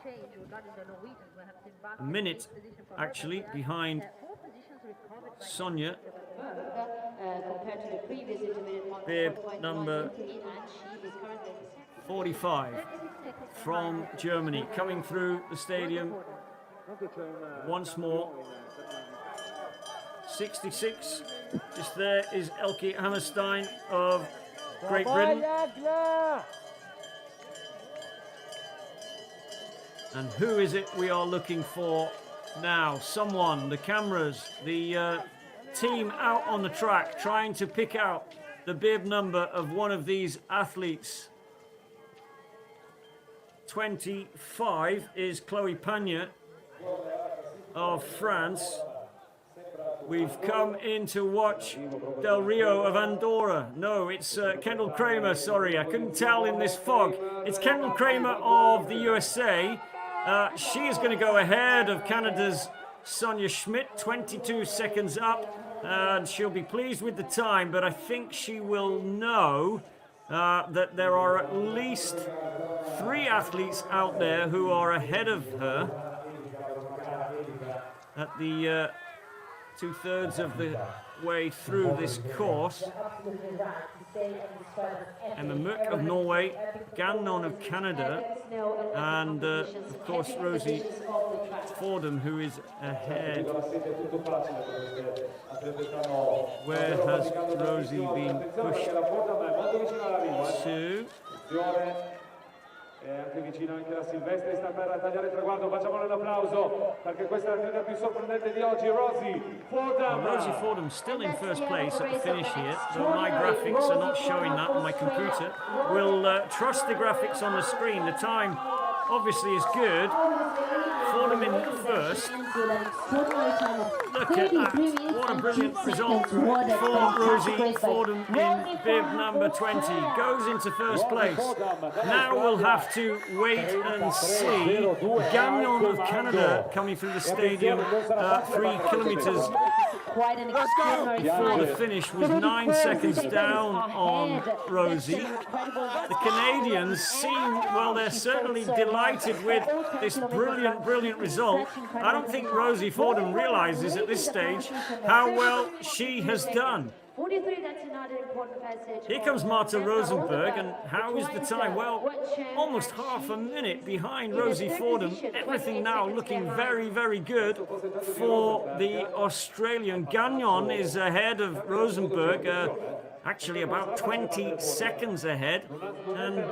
minute actually behind Sonia. Bib number 45. from Germany, coming through the stadium once more. 66, just there is Elke Hammerstein of Great Britain. And who is it we are looking for now? Someone, the cameras, the team out on the track trying to pick out the bib number of one of these athletes. 25 is Chloe Pagna of France. We've come in to watch Del Rio of Andorra. No, it's Kendall Kramer, sorry, I couldn't tell in this fog. It's Kendall Kramer of the USA. She is going to go ahead of Canada's Sonia Schmidt, 22 seconds up, and she'll be pleased with the time, but I think she will know that there are at least 3 athletes out there who are ahead of her at the 2/3 of the way through this course. Emma Mørk of Norway, Gagnon of Canada, and of course Rosie Fordham, who is ahead. Where has Rosie been pushed to? E anche vicino anche la Silvestri sta per tagliare il traguardo, facciamole un applauso perché questa è la linea più sorprendente di oggi. Rosie Fordham. Rosie Fordham still in first place at the finish here, though my graphics are not showing that on my computer. We'll trust the graphics on the screen. The time obviously is good. Fordham in first. Look at that. What a brilliant result for Rosie Fordham in bib number 20. Goes into first place. Now we'll have to wait and see. Gagnon of Canada coming through the stadium 3 kilometers before the finish was 9 seconds down on Rosie. The Canadians seem, well, they're certainly delighted with this brilliant result. I don't think Rosie Fordham realizes at this stage how well she has done. 43, that's another important passage. Here comes Marta Rosenberg, and how is the time? Well, almost half a minute behind Rosie Fordham. Everything now looking very good for the Australian. Gagnon is ahead of Rosenberg, actually about 20 seconds ahead, and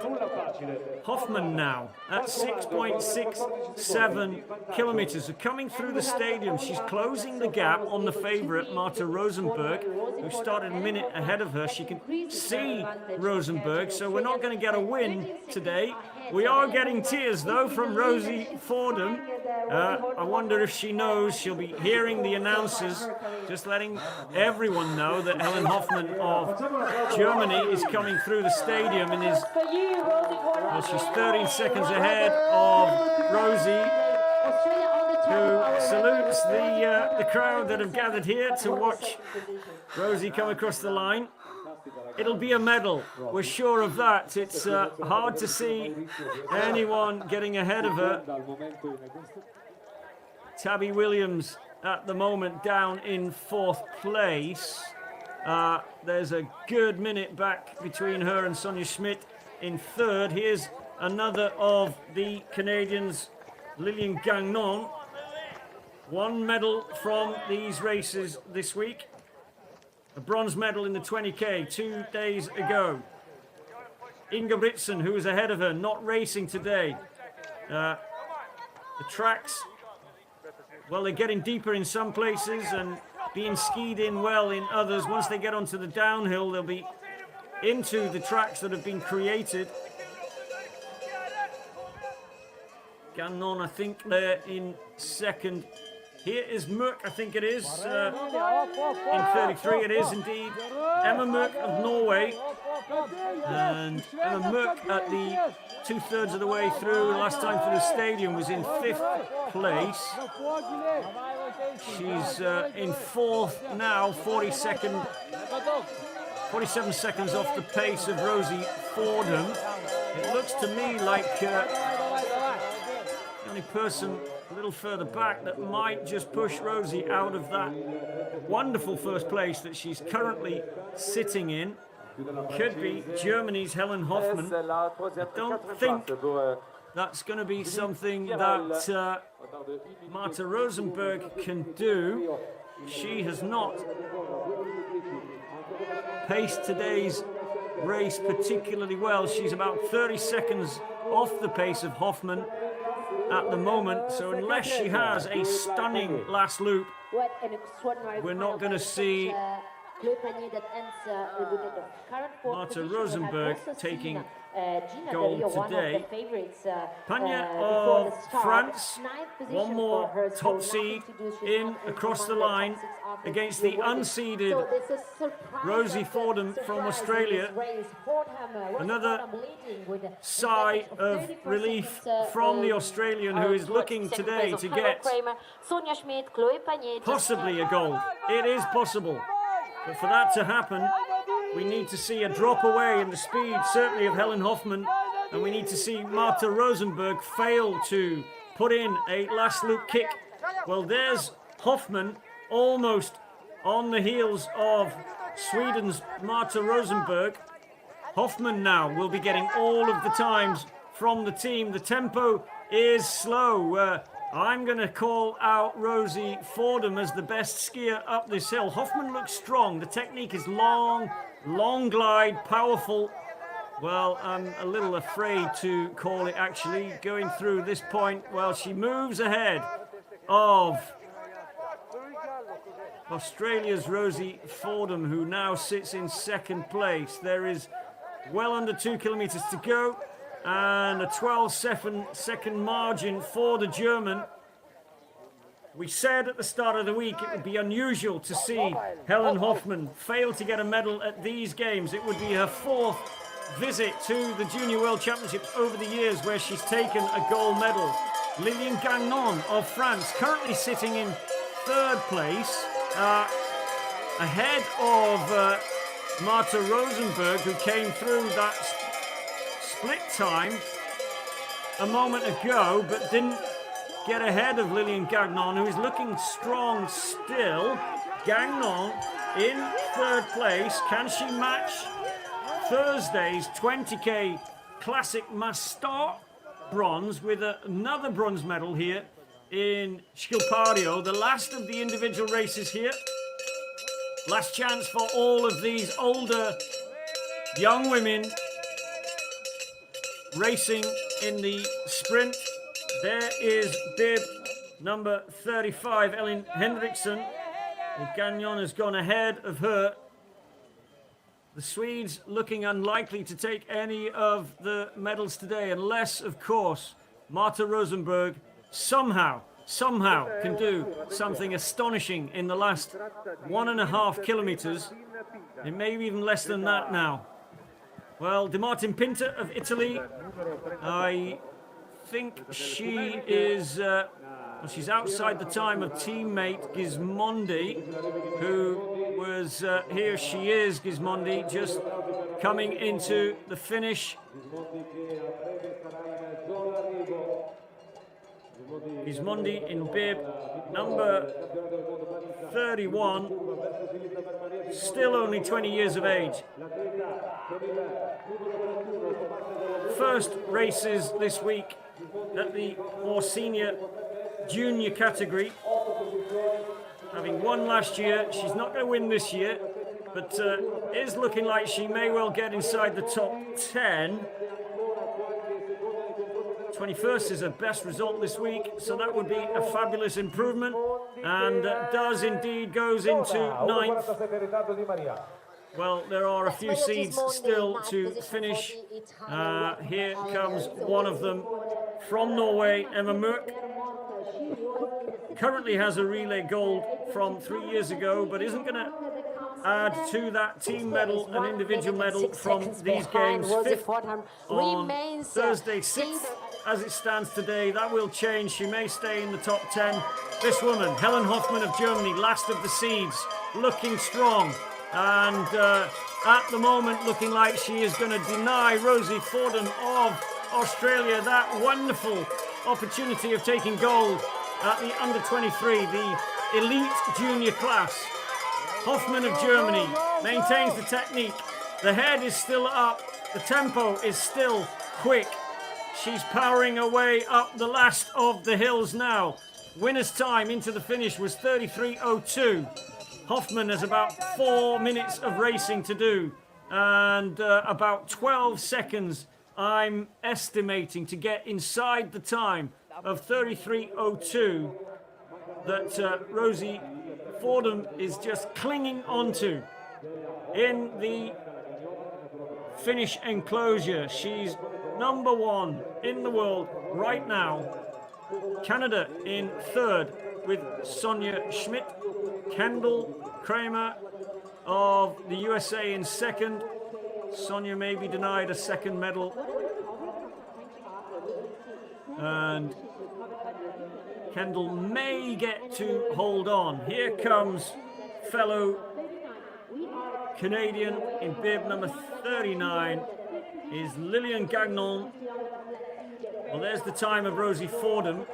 Hoffman now at 6.67 kilometers. So coming through the stadium, she's closing the gap on the favorite Marta Rosenberg, who started a minute ahead of her. She can see Rosenberg, so we're not going to get a win today. We are getting tears though from Rosie Fordham. I wonder if she knows. She'll be hearing the announcers just letting everyone know that Helen Hoffman of Germany is coming through the stadium and is, well, she's 13 seconds ahead of Rosie, who salutes the crowd that have gathered here to watch Rosie come across the line. It'll be a medal, we're sure of that. It's hard to see anyone getting ahead of her. Tabby Williams at the moment down in 4th place. There's a good minute back between her and Sonia Schmidt in 3rd. Here's another of the Canadians, Lillian Gagnon. 1 medal from these races this week. A bronze medal in the 20K 2 days ago. Inga Britson, who was ahead of her, not racing today. The tracks, well, they're getting deeper in some places and being skied in well in others. Once they get onto the downhill, they'll be into the tracks that have been created. Gagnon, I think they're in 2nd. Here is Mørk, I think it is. In 33, it is indeed. Emma Mørk of Norway. And Emma Mørk at the 2/3 of the way through, last time through the stadium, was in 5th place. She's in 4th now, 47 seconds off the pace of Rosie Fordham. It looks to me like the only person a little further back that might just push Rosie out of that wonderful first place that she's currently sitting in. could be Germany's Helen Hoffmann. I don't think that's going to be something that Marta Rosenberg can do. She has not paced today's race particularly well. She's about 30 seconds off the pace of Hoffmann at the moment, so unless she has a stunning last loop, we're not going to see Marta Rosenberg taking gold today. Panya of France, one more top seed in across the line against the unseeded Rosie Fordham from Australia. Another sigh of relief from the Australian, who is looking today to get possibly a gold. It is possible, but for that to happen, we need to see a drop away in the speed, certainly of Helen Hoffmann, and we need to see Marta Rosenberg fail to put in a last loop kick. Well, there's Hoffmann almost on the heels of Sweden's Marta Rosenberg. Hoffmann now will be getting all of the times from the team. The tempo is slow. I'm going to call out Rosie Fordham as the best skier up this hill. Hoffmann looks strong. The technique is long glide, powerful. Well, I'm a little afraid to call it actually going through this point. Well, she moves ahead of Australia's Rosie Fordham, who now sits in second place. There is well under 2 kilometers to go and a 12-second margin for the German. We said at the start of the week it would be unusual to see Helen Hoffmann fail to get a medal at these games. It would be her fourth visit to the Junior World Championships over the years where she's taken a gold medal. Liliane Gagnon of France currently sitting in third place, ahead of Marta Rosenberg, who came through that split time a moment ago but didn't get ahead of Liliane Gagnon, who is looking strong still. Gagnon in third place. Can she match Thursday's 20k Classic Master bronze with another bronze medal here in Schilpario? The last of the individual races here. Last chance for all of these older young women racing in the sprint. There is bib number 35, Ellen Henriksson. Gagnon has gone ahead of her. The Swedes looking unlikely to take any of the medals today, unless, of course, Marta Rosenberg somehow can do something astonishing in the last 1.5 kilometers. It may be even less than that now. Well, De Martin Pinter of Italy, I think she is, she's outside the time of teammate Gismondi, who was, here she is, Gismondi, just coming into the finish. Gismondi in bib number 31, still only 20 years of age. First races this week at the more senior junior category. Having won last year, she's not going to win this year, but is looking like she may well get inside the top 10. 21st is her best result this week, so that would be a fabulous improvement, and does indeed goes into 9th. Well, there are a few seeds still to finish. Here comes one of them from Norway, Emma Mørk. Currently has a relay gold from 3 years ago, but isn't going to add to that team medal an individual medal from these games. 5th on Thursday, 6th as it stands today. That will change. She may stay in the top 10. This woman, Helen Hoffmann of Germany, last of the seeds, looking strong. And at the moment looking like she is going to deny Rosie Fordham of Australia that wonderful opportunity of taking gold at the under 23, the elite junior class. Hoffmann of Germany maintains the technique, The head is still up. The tempo is still quick. She's powering her way up the last of the hills now. Winner's time into the finish was 33:02. Hoffman has about 4 minutes of racing to do and about 12 seconds I'm estimating to get inside the time of 33:02 that Rosie Fordham is just clinging onto in the finish enclosure. She's number 1 in the world right now. Canada in 3rd with Sonia Schmidt. Kendall Kramer of the USA in 2nd. Sonia may be denied a 2nd medal. And Kendall may get to hold on. Here comes fellow Canadian in bib number 39 is Lillian Gagnon. Well, there's the time of Rosie Fordham.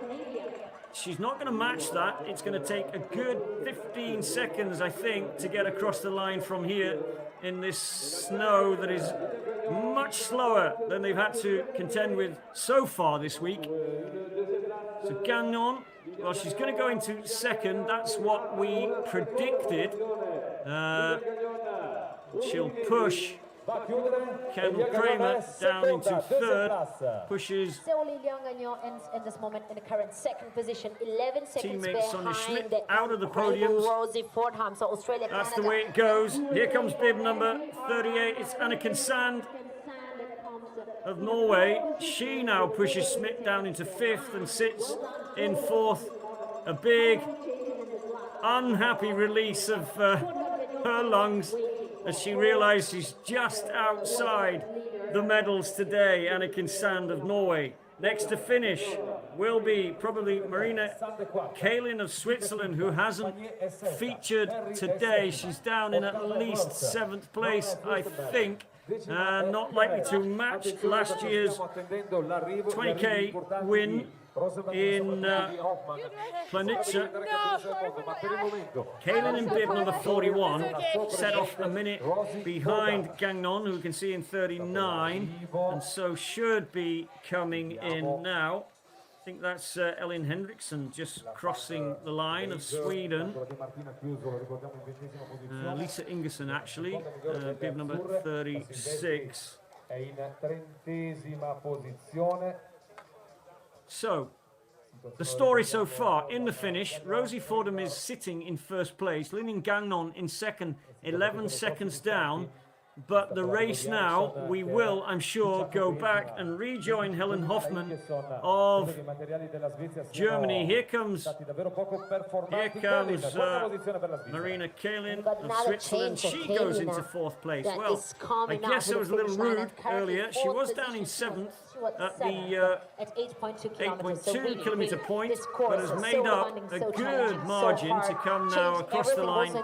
She's not going to match that. It's going to take a good 15 seconds, I think, to get across the line from here in this snow that is much slower than they've had to contend with so far this week. So Gagnon, well, she's going to go into 2nd. That's what we predicted. She'll push Kendall Kramer down into 3rd, pushes Lilian Gagnon ends in this moment in the current 2nd position, 11 seconds teammate Sonia Schmidt out of the podium. podiums. So Australia, That's Canada. the way it goes. Here comes bib number 38. It's Anniken Sand of Norway. She now pushes Schmidt down into 5th and sits in 4th. A big, unhappy release of her lungs as she realizes she's just outside the medals today. Anniken Sand of Norway. Next to finish will be probably Marina Kalin of Switzerland, who hasn't featured today. She's down in at least 7th place, I think. Not likely to match last year's 20k win in Planitza. Kalin in bib number 41 set off a minute behind Gagnon, who we can see in 39, and so should be coming in now. I think that's Elin Henriksson just crossing the line of Sweden. Lisa Ingersson actually, bib number 36. So, the story so far in the finish, Rosie Fordham is sitting in 1st place, Lillian Gagnon in 2nd, 11 seconds down. But the race now, we will, I'm sure, go back and rejoin Helen Hoffman of Germany. Here comes Marina Kalin of Switzerland. She goes into 4th place. Well, I guess I was a little rude earlier. She was down in 7th at the 8.2 kilometre point, but has made up a good margin to come now across the line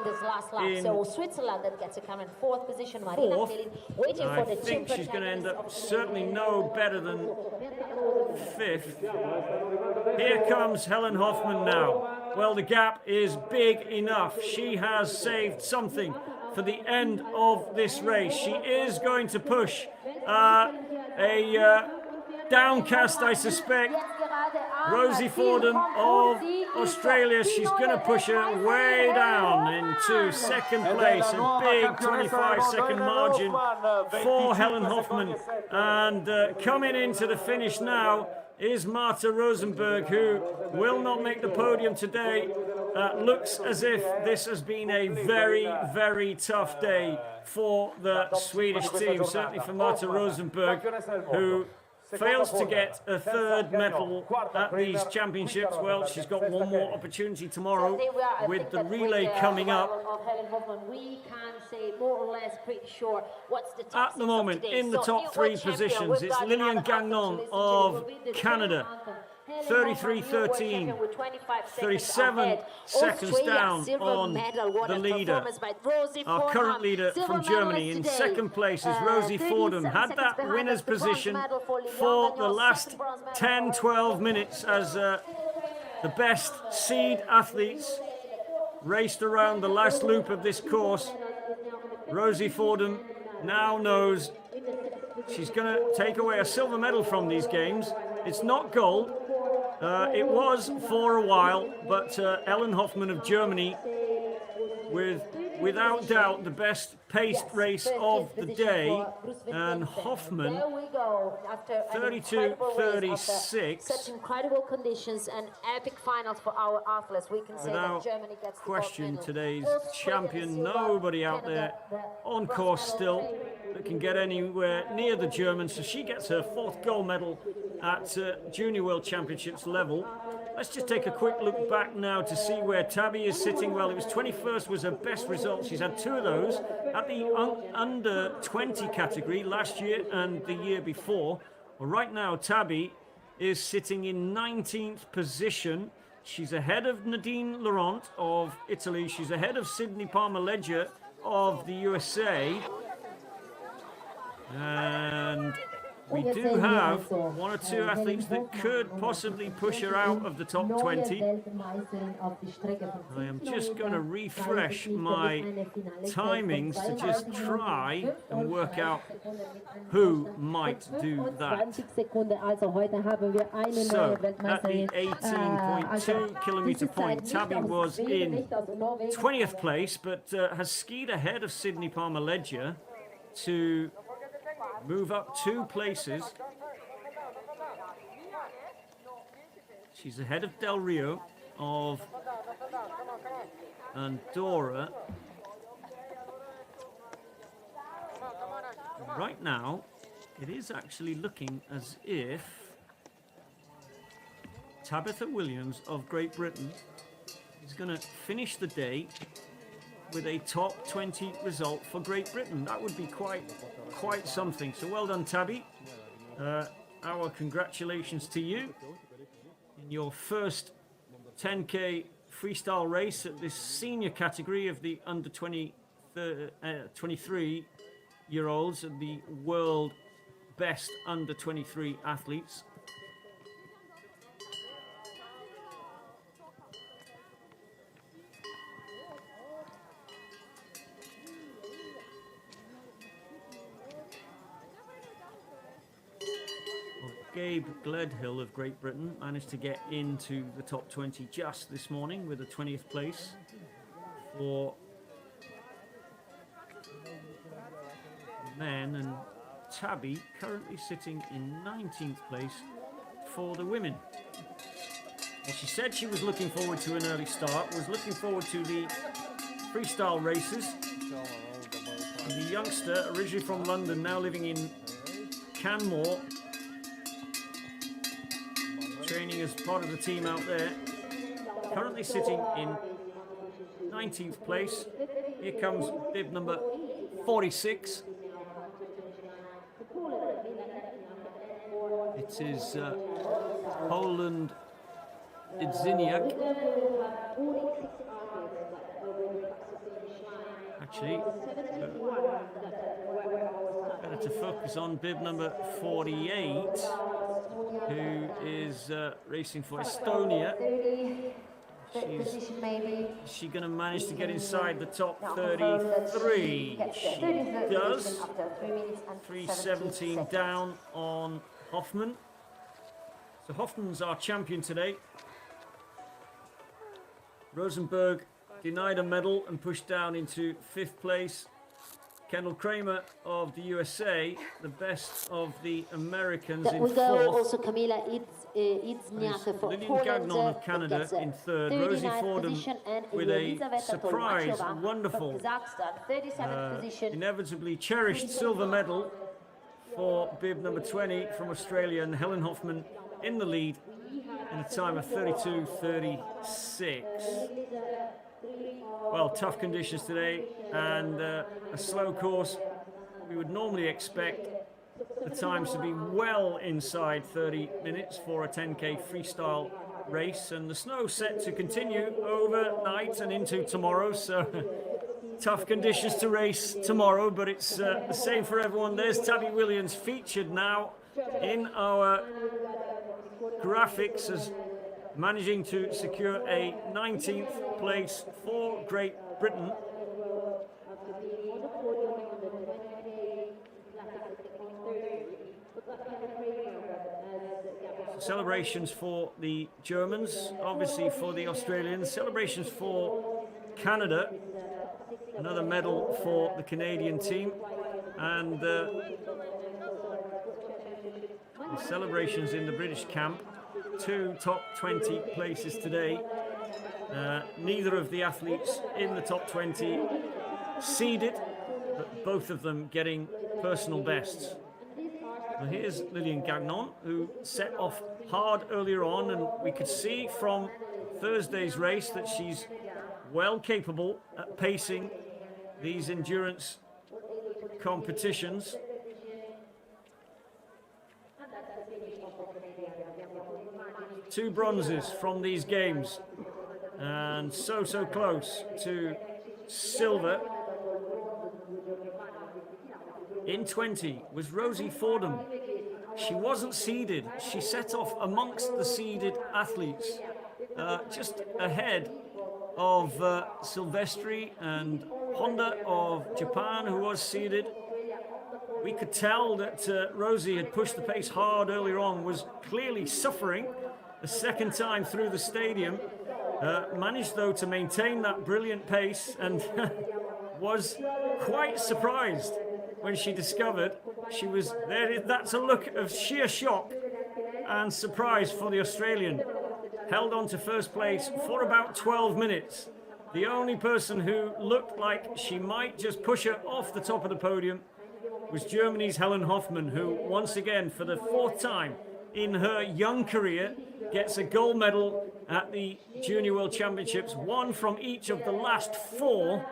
in so Switzerland that gets to come in 4th position. 4th. I think she's going to end up certainly no better than 5th. Here comes Helen Hoffman now. Well, the gap is big enough. She has saved something for the end of this race. She is going to push a downcast, I suspect, Rosie Fordham of Australia. She's going to push her way down into 2nd place. A big 25-second margin for Helen Hoffman. And coming into the finish now is Marta Rosenberg, who will not make the podium today. Looks as if this has been a very, very tough day for the Swedish team. Certainly for Marta Rosenberg, who fails to get a 3rd medal at these championships. Well, she's got one more opportunity tomorrow with the relay coming up. At the moment, in the top 3 positions, it's Lillian Gagnon of Canada. 33-13, 37 seconds down on the leader. Our current leader from Germany in 2nd place is Rosie Fordham. Had that winner's position for the last 10-12 minutes as the best seed athletes raced around the last loop of this course. Rosie Fordham now knows she's going to take away a silver medal from these games. It's not gold. It was for a while, but Ellen Hoffmann of Germany, without doubt the best paced race of the day, and Hoffmann 32-36. Such incredible conditions and epic finals for our athletes. We can say that Germany gets question today's champion. Nobody out there on course still that can get anywhere near the Germans, so she gets her 4th gold medal at Junior World Championships level. Let's just take a quick look back now to see where Tabby is sitting. Well, it was 21st was her best result. She's had 2 of those at the under 20 category last year and the year before. Well, right now, Tabby is sitting in 19th position. She's ahead of Nadine Laurent of Italy. She's ahead of Sydney Palmer-Ledger of the USA. And we do have 1 or 2 athletes that could possibly push her out of the top 20. I am just going to refresh my timings to just try and work out who might do that. So, at the 18.2 kilometer point, Tabby was in 20th place, but has skied ahead of Sydney Palmer-Ledger to move up 2 places. She's ahead of Del Rio of Andorra. Right now, it is actually looking as if Tabitha Williams of Great Britain is going to finish the day with a top 20 result for Great Britain. That would be quite something. So well done, Tabby. Our congratulations to you in your first 10K freestyle race at this senior category of the under 23-year-olds and the world best under 23 athletes. Gabe Gledhill of Great Britain managed to get into the top 20 just this morning with a 20th place for men, and Tabby currently sitting in 19th place for the women. Well, she said she was looking forward to an early start, was looking forward to the freestyle races. And the youngster, originally from London, now living in Canmore, training as part of the team out there, currently sitting in 19th place. Here comes bib number 46. It is Poland Idziniak. Actually, better to focus on bib number 48, who is racing for Estonia. Is she going to manage to get inside the top 33? She does. 3:17 down on Hoffmann. So Hoffmann's our champion today. Rosenberg denied a medal and pushed down into 5th place. Kendall Kramer of the USA, the best of the Americans, in 4th. Also Camila Idzniak for Lillian Gagnon of Canada in 3rd. Rosie Fordham with a surprise, wonderful, inevitably cherished silver medal for bib number 20 from Australia, and Helen Hoffmann in the lead in a time of 32:36. Well, tough conditions today and a slow course. We would normally expect the times to be well inside 30 minutes for a 10K freestyle race, and the snow set to continue overnight and into tomorrow, so tough conditions to race tomorrow, but it's the same for everyone. There's Tabby Williams featured now in our graphics as managing to secure a 19th place for Great Britain. Celebrations for the Germans, obviously for the Australians, celebrations for Canada, another medal for the Canadian team, and the celebrations in the British camp. 2 top 20 places today. Neither of the athletes in the top 20 seeded, but both of them getting personal bests. Now here's Lillian Gagnon, who set off hard earlier on, and we could see from Thursday's race that she's well capable at pacing these endurance competitions. Two bronzes from these games, and so close to silver. In 20 was Rosie Fordham. She wasn't seeded. She set off amongst the seeded athletes, just ahead of Silvestri and Honda of Japan, who was seeded. We could tell that Rosie had pushed the pace hard earlier on, was clearly suffering the second time through the stadium. Managed though to maintain that brilliant pace, and was quite surprised when she discovered she was there. That's a look of sheer shock and surprise for the Australian. Held on to first place for about 12 minutes. The only person who looked like she might just push her off the top of the podium was Germany's Helen Hoffmann, who once again, for the 4th time in her young career, gets a gold medal at the Junior World Championships, one from each of the last 4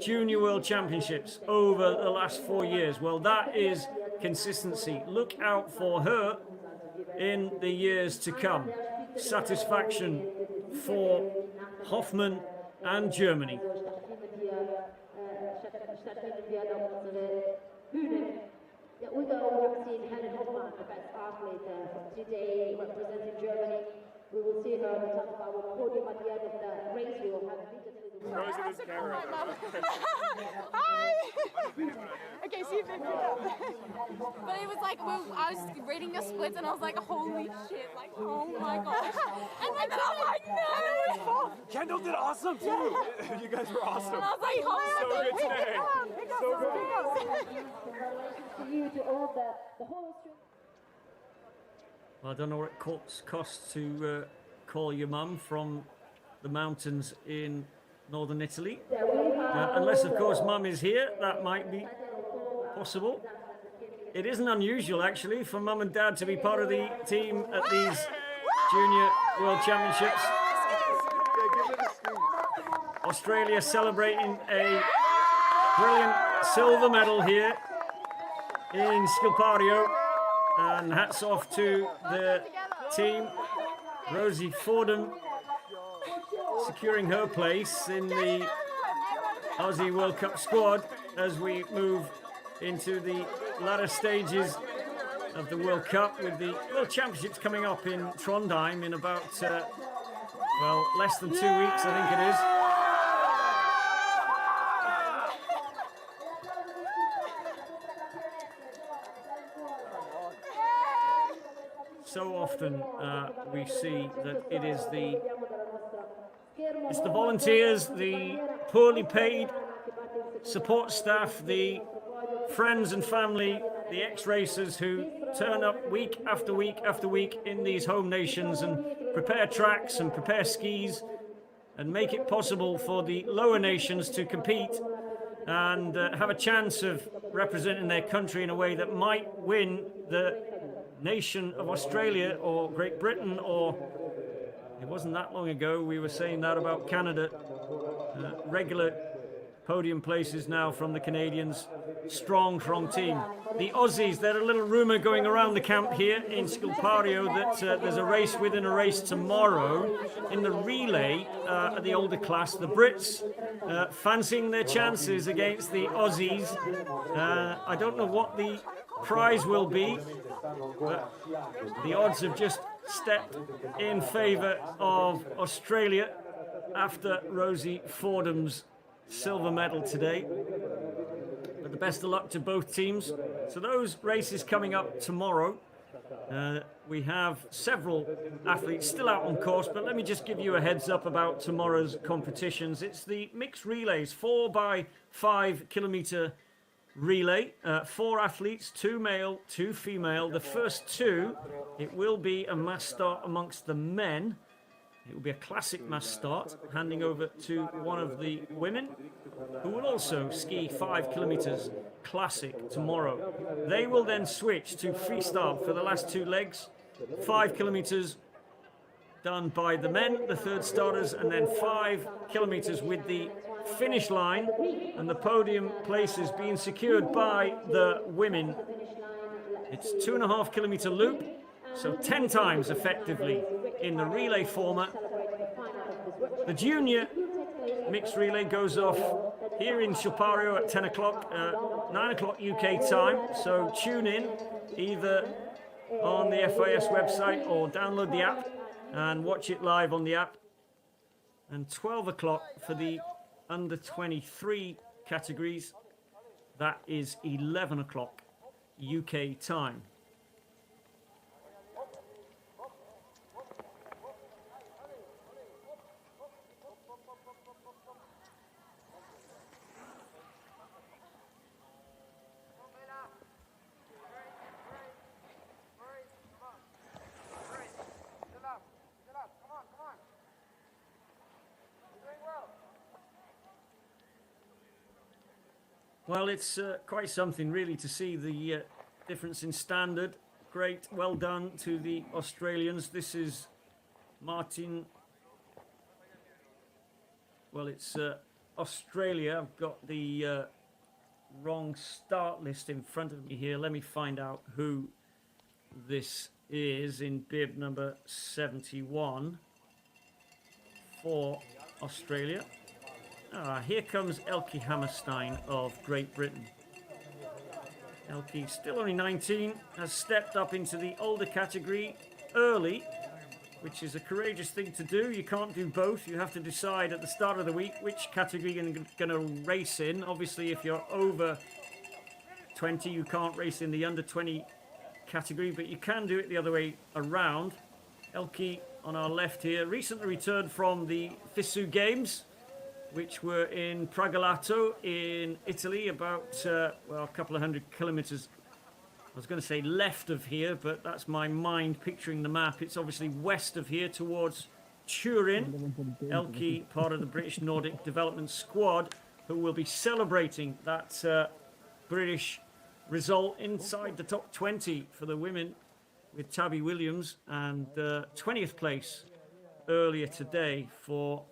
Junior World Championships over the last 4 years. Well, that is consistency. Look out for her in the years to come. Satisfaction for Hoffmann and Germany. Yeah, we have seen Helen Hoffmann, the best athlete today representing Germany. We will see her on top of our podium at the end of the race. We will have Rosie the camera. Hi! Okay, see if it But it was like, I was reading the splits and I was like, holy shit, like, oh my gosh. And then I'm like, no! Kendall did awesome too! You guys were awesome. And I was like, oh, so good today. So good. to you, to all the whole Australian. Well, I don't know what it costs to call your mum from the mountains in northern Italy. Unless, of course, mum is here, that might be possible. It isn't unusual, actually, for mum and dad to be part of the team at these Junior World Championships. Australia celebrating a brilliant silver medal here in Schilpario. And hats off to the team. Rosie Fordham securing her place in the Aussie World Cup squad as we move into the latter stages of the World Cup, with the World Championships coming up in Trondheim in about, well, less than 2 weeks, I think it is. So often we see that it is it's the volunteers, the poorly paid support staff, the friends and family, the ex-racers who turn up week after week after week in these home nations and prepare tracks and prepare skis and make it possible for the lower nations to compete and have a chance of representing their country in a way that might win the nation of Australia or Great Britain, or it wasn't that long ago we were saying that about Canada. Regular podium places now from the Canadians. Strong team. The Aussies, there's a little rumour going around the camp here in Schilpario that there's a race within a race tomorrow in the relay at the older class. The Brits fancying their chances against the Aussies. I don't know what the prize will be, but the odds have just stepped in favour of Australia after Rosie Fordham's silver medal today. But the best of luck to both teams. So those races coming up tomorrow. We have several athletes still out on course, but let me just give you a heads up about tomorrow's competitions. It's the mixed relays, 4x5 kilometer relay. 4 athletes, 2 male, 2 female. The first 2, it will be a mass start amongst the men. It will be a classic mass start, handing over to one of the women, who will also ski 5 kilometers classic tomorrow. They will then switch to freestyle for the last 2 legs. 5 kilometers done by the men, the third starters, and then 5 kilometers with the finish line and the podium places being secured by the women. It's 2.5 kilometer loop, so 10 times effectively in the relay format. The junior mixed relay goes off here in Schilpario at 10 o'clock, 9 o'clock UK time. So tune in either on the FIS website or download the app and watch it live on the app. And 12 o'clock for the under 23 categories. That is 11 o'clock UK time. Well, it's quite something really to see the difference in standard. Great, well done to the Australians. This is Martin. Well, it's Australia. I've got the wrong start list in front of me here. Let me find out who this is in bib number 71 for Australia. Here comes Elke Hammerstein of Great Britain. Elke, still only 19, has stepped up into the older category early, which is a courageous thing to do. You can't do both. You have to decide at the start of the week which category you're going to race in. Obviously, if you're over 20, you can't race in the under 20 category, but you can do it the other way around. Elke on our left here, recently returned from the FIS Games, which were in Pragalato in Italy, about, well, a couple of 100 kilometers, I was going to say left of here, but that's my mind picturing the map. It's obviously west of here towards Turin. Elke, part of the British Nordic Development Squad, who will be celebrating that British result inside the top 20 for the women with Tabby Williams, and 20th place earlier today for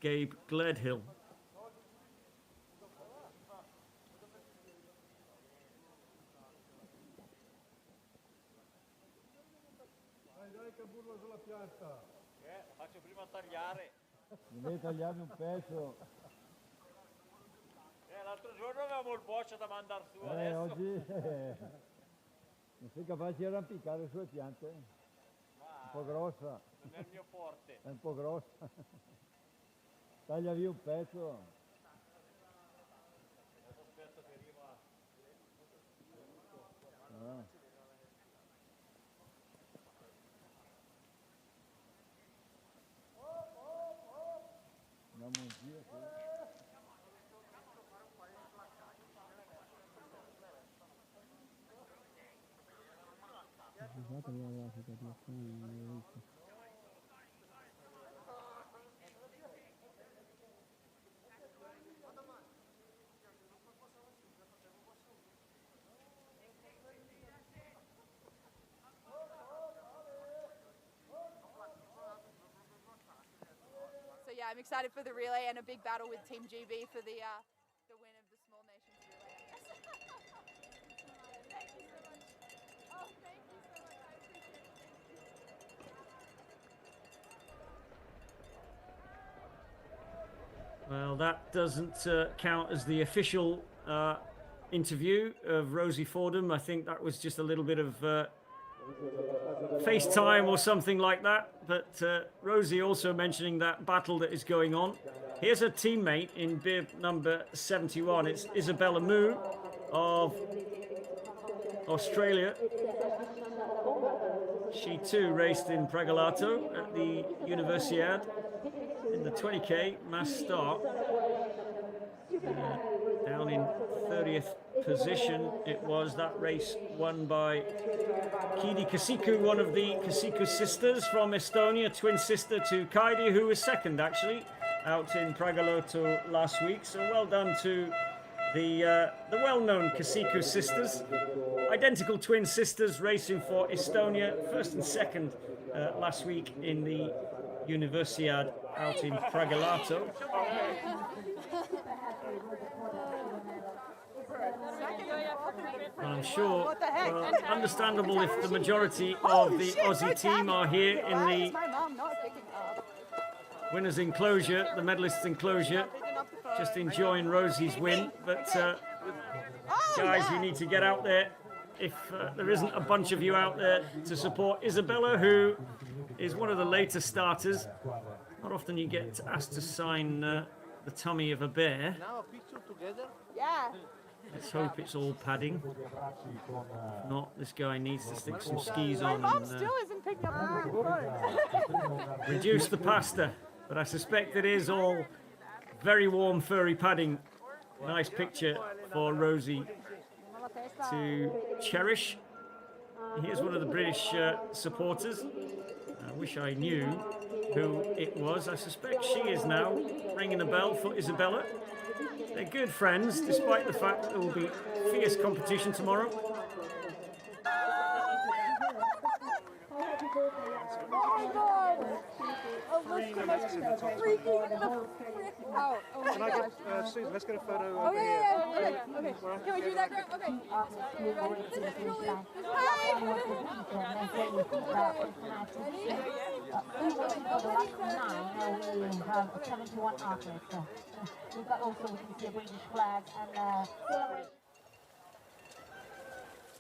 Gabe Gledhill. Faccio prima tagliare. Devi tagliarmi un pezzo. L'altro giorno avevamo il boccia da mandare su, adesso. Oggi non sei capace di arrampicare sulle piante? Un po' grossa. Non è il mio forte. È un po' grossa. Taglia via un pezzo. Aspetta che arriva. Andiamo un giro. So yeah, I'm excited for the relay and a big battle with Team GB for the win of the Small Nations relay, I guess. Thank you so much. Oh, thank you so much. I appreciate it. Well, that doesn't count as the official interview of Rosie Fordham. I think that was just a little bit of FaceTime or something like that. But Rosie also mentioning that battle that is going on. Here's a teammate in bib number 71. It's Isabella Moo of Australia. She too raced in Pragalato at the Universiade in the 20k mass start. Down in 30th position it was. That race won by Kidi Kasiku, one of the Kasiku sisters from Estonia, twin sister to Kaidi, who was second actually out in Pragaloto last week. So well done to the well-known Kasiku sisters, identical twin sisters racing for Estonia, first and second last week in the Universiade out in Pragalato. And I'm sure, understandable if the majority of the Aussie team are here in the winners' enclosure, the medalists' enclosure, just enjoying Rosie's win. But guys, you need to get out there. If there isn't a bunch of you out there to support Isabella, who is one of the later starters. Not often you get asked to sign the tummy of a bear. Now a picture together? Yeah. Let's hope it's all padding. If not, this guy needs to stick some skis My on mom and still isn't picking up the phone. reduce the pasta. But I suspect it is all very warm, furry padding. Nice picture for Rosie to cherish. Here's one of the British supporters. I wish I knew who it was. I suspect she is now ringing a bell for Isabella. They're good friends, despite the fact there will be fierce competition tomorrow. Oh my god! Oh, look so much freaking the frick out. Oh my Can I gosh. get, Susan, let's get a photo Oh over here. yeah. Okay. Can we do that, girl? Okay. You ready? We have 71 athletes. We've got also, we can see a British flag and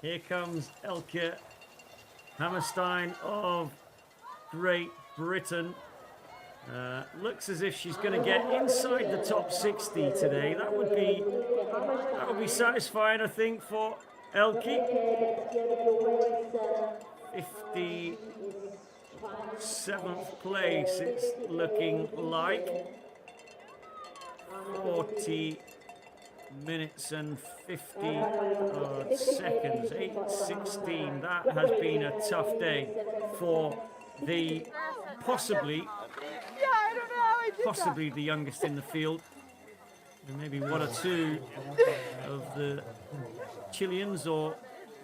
Here comes Elke Hammerstein of Great Britain. Looks as if she's going to get inside the top 60 today. That would be satisfying, I think, for Elke. 57th place, it's looking like. 40 minutes and 50 seconds, 8:16. That has been a tough day for the possibly Yeah, I don't know how I did possibly the youngest in the field. And maybe one or two of the Chileans or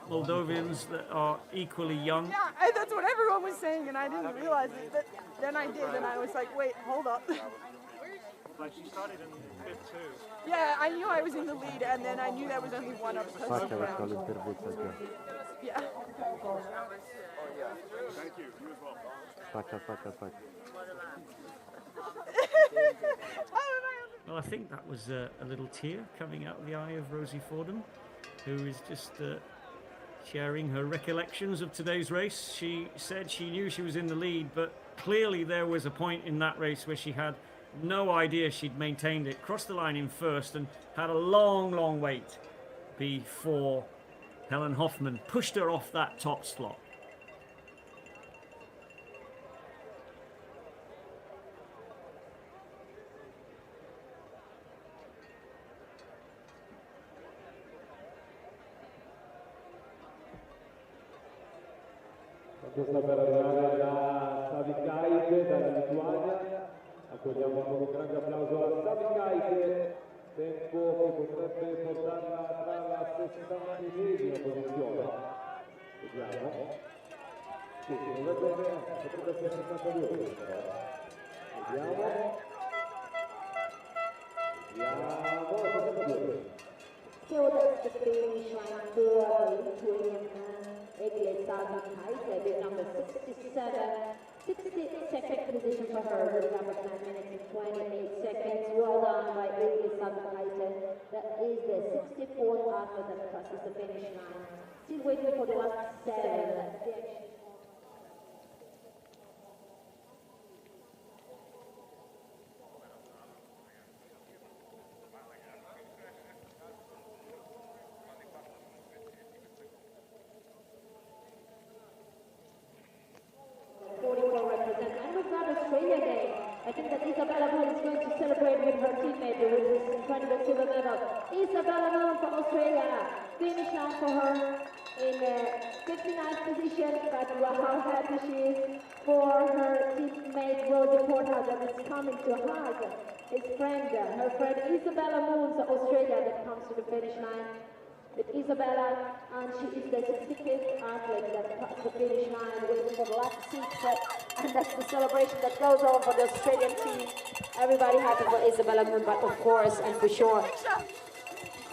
Moldovians that are equally young. that. Yeah, that's what everyone was saying, and I didn't realize it. But then I did, and I was like, wait, hold up. Like she started in fifth too. Yeah, I knew I was in the lead, and then I knew there was only one other person around. Yeah. Thank you. You as well. Well, I think that was a little tear coming out of the eye of Rosie Fordham, who is just sharing her recollections of today's race. She said she knew she was in the lead, but clearly there was a point in that race where she had no idea she'd maintained it, crossed the line in first and had a long wait before Helen Hoffman pushed her off that top slot. Questa per arrivare da Savikaite, dalla Lituania. Accogliamo con un grande applauso a Savikaite, tempo che potrebbe portarla tra la 69esima posizione. Vediamo. Sì, potrebbe essere 62. Vediamo. 62. So that's the finish line for Lithuanian with number 67. 62nd position for her with number 9 minutes and 28 seconds. Well done by Egli Savikaite. That is the 64th athlete that crosses the finish line. Still waiting for the last 7. That's the action. Isabella Moon from Australia. Finish line for her in 59th position, but how happy she is for her teammate Rosie Porter that is coming to hug his friend, her friend Isabella Moon from Australia that comes to the finish line. With Isabella, and she is the 65th athlete that passed the finish line waiting for the last seat, and that's the celebration that goes on for the Australian team. Everybody happy for Isabella Moon, but of course and for sure,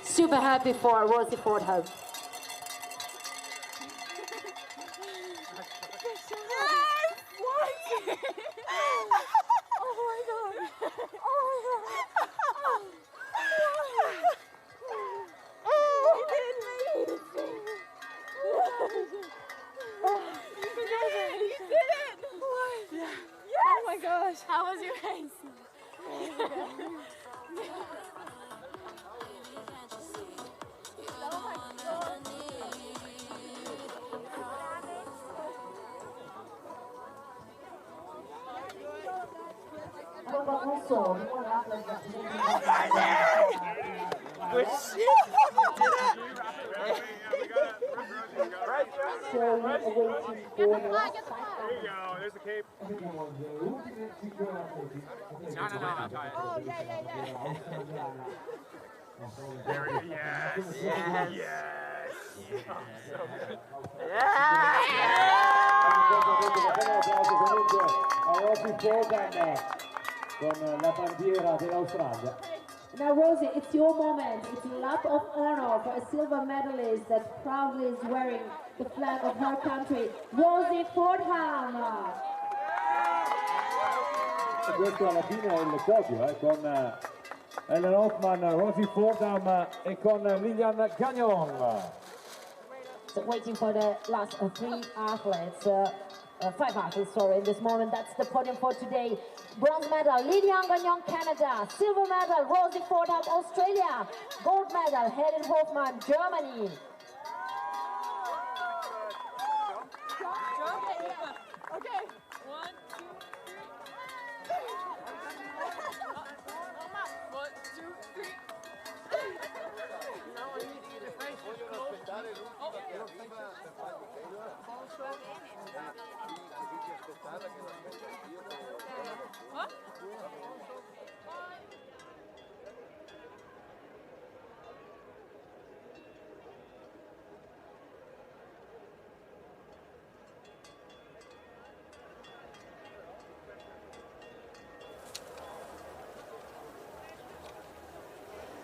super happy for Rosie Fordham. How was your race? There's the cape. Oh, yeah. There we go. Yes. Yes. So good. Con la bandiera dell'Australia. Now, Rosie, it's your moment. It's a lap of honor for a silver medalist that proudly is wearing the flag of her country, Rosie Fordham. Questo alla fine è il podio, con Helen Hoffman, Rosie Fordham e con Lilian Gagnon. So waiting for the last three athletes, five athletes, sorry, in this moment. That's the podium for today. Bronze medal, Lilian Gagnon, Canada. Silver medal, Rosie Fordham, Australia. Gold medal, Helen Hoffman, Germany. Okay. 1, 2, 3. 1, 2, 3.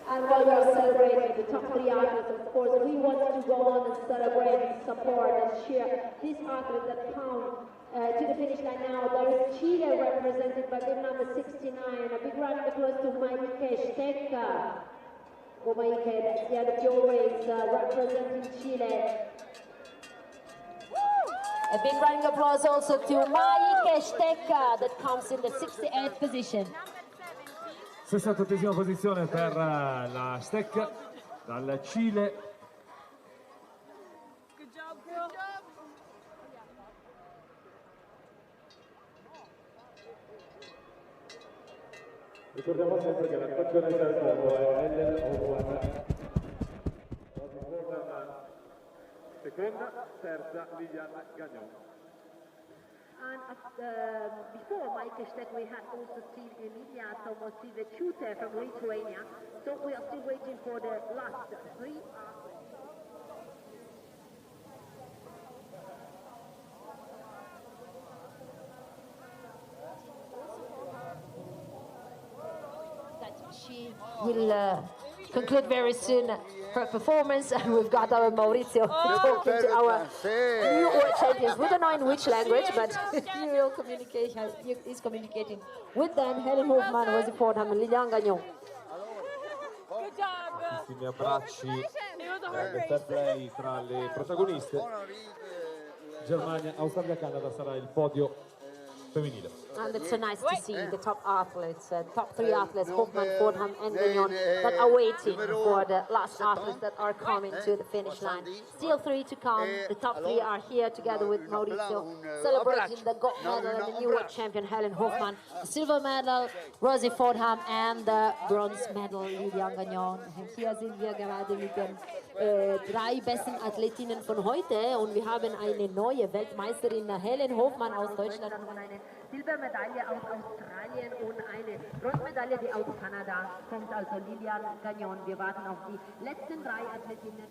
And while we are celebrating the top three athletes, of course, we want to go on and celebrate and support and cheer these athletes that come to the finish line now. There is Chile represented by the number 69. A big round of applause to Maike Stecca. Go Maike, that's the other pure race representing Chile. A big round of applause also to Maike Stecca that comes in the 68th position. 68esima posizione per la Steck dal Cile. Good job, girl. Ricordiamo sempre che la campionessa del mondo è Helen Hoffman. Seconda, terza Lilian Gagnon. And before Maike Steck, we had also seen Emilia Tomosive-Chute from Lithuania. So we are still waiting for the last three athletes. That she will conclude very soon her performance, and we've got our Maurizio talking to our new world champions. We don't know in which language, but he will communicate. He's communicating with them. Helen Hoffman, Rosie Fordham, and Lilian Gagnon. Good job, girl. Quindi abbracci It was a hard fair race. play tra le protagoniste. Germania, Australia, Canada sarà il podio femminile. And it's so nice to see the top athletes, top three athletes, Hofmann, Fordham and Gagnon, that are waiting for the last athletes that are coming to the finish line. Still three to come. The top three are here together with Maurizio, celebrating the gold medal and the new world champion Helen Hofmann, the silver medal Rosie Fordham and the bronze medal Lilian Gagnon. Und hier sind wir gerade mit den drei besten Athletinnen von heute und wir haben eine neue Weltmeisterin Helen Hofmann aus Deutschland und eine Silbermedaille aus Australien und eine Bronzemedaille, die aus Kanada kommt, also Lilian Gagnon. Wir warten auf die letzten drei Athletinnen.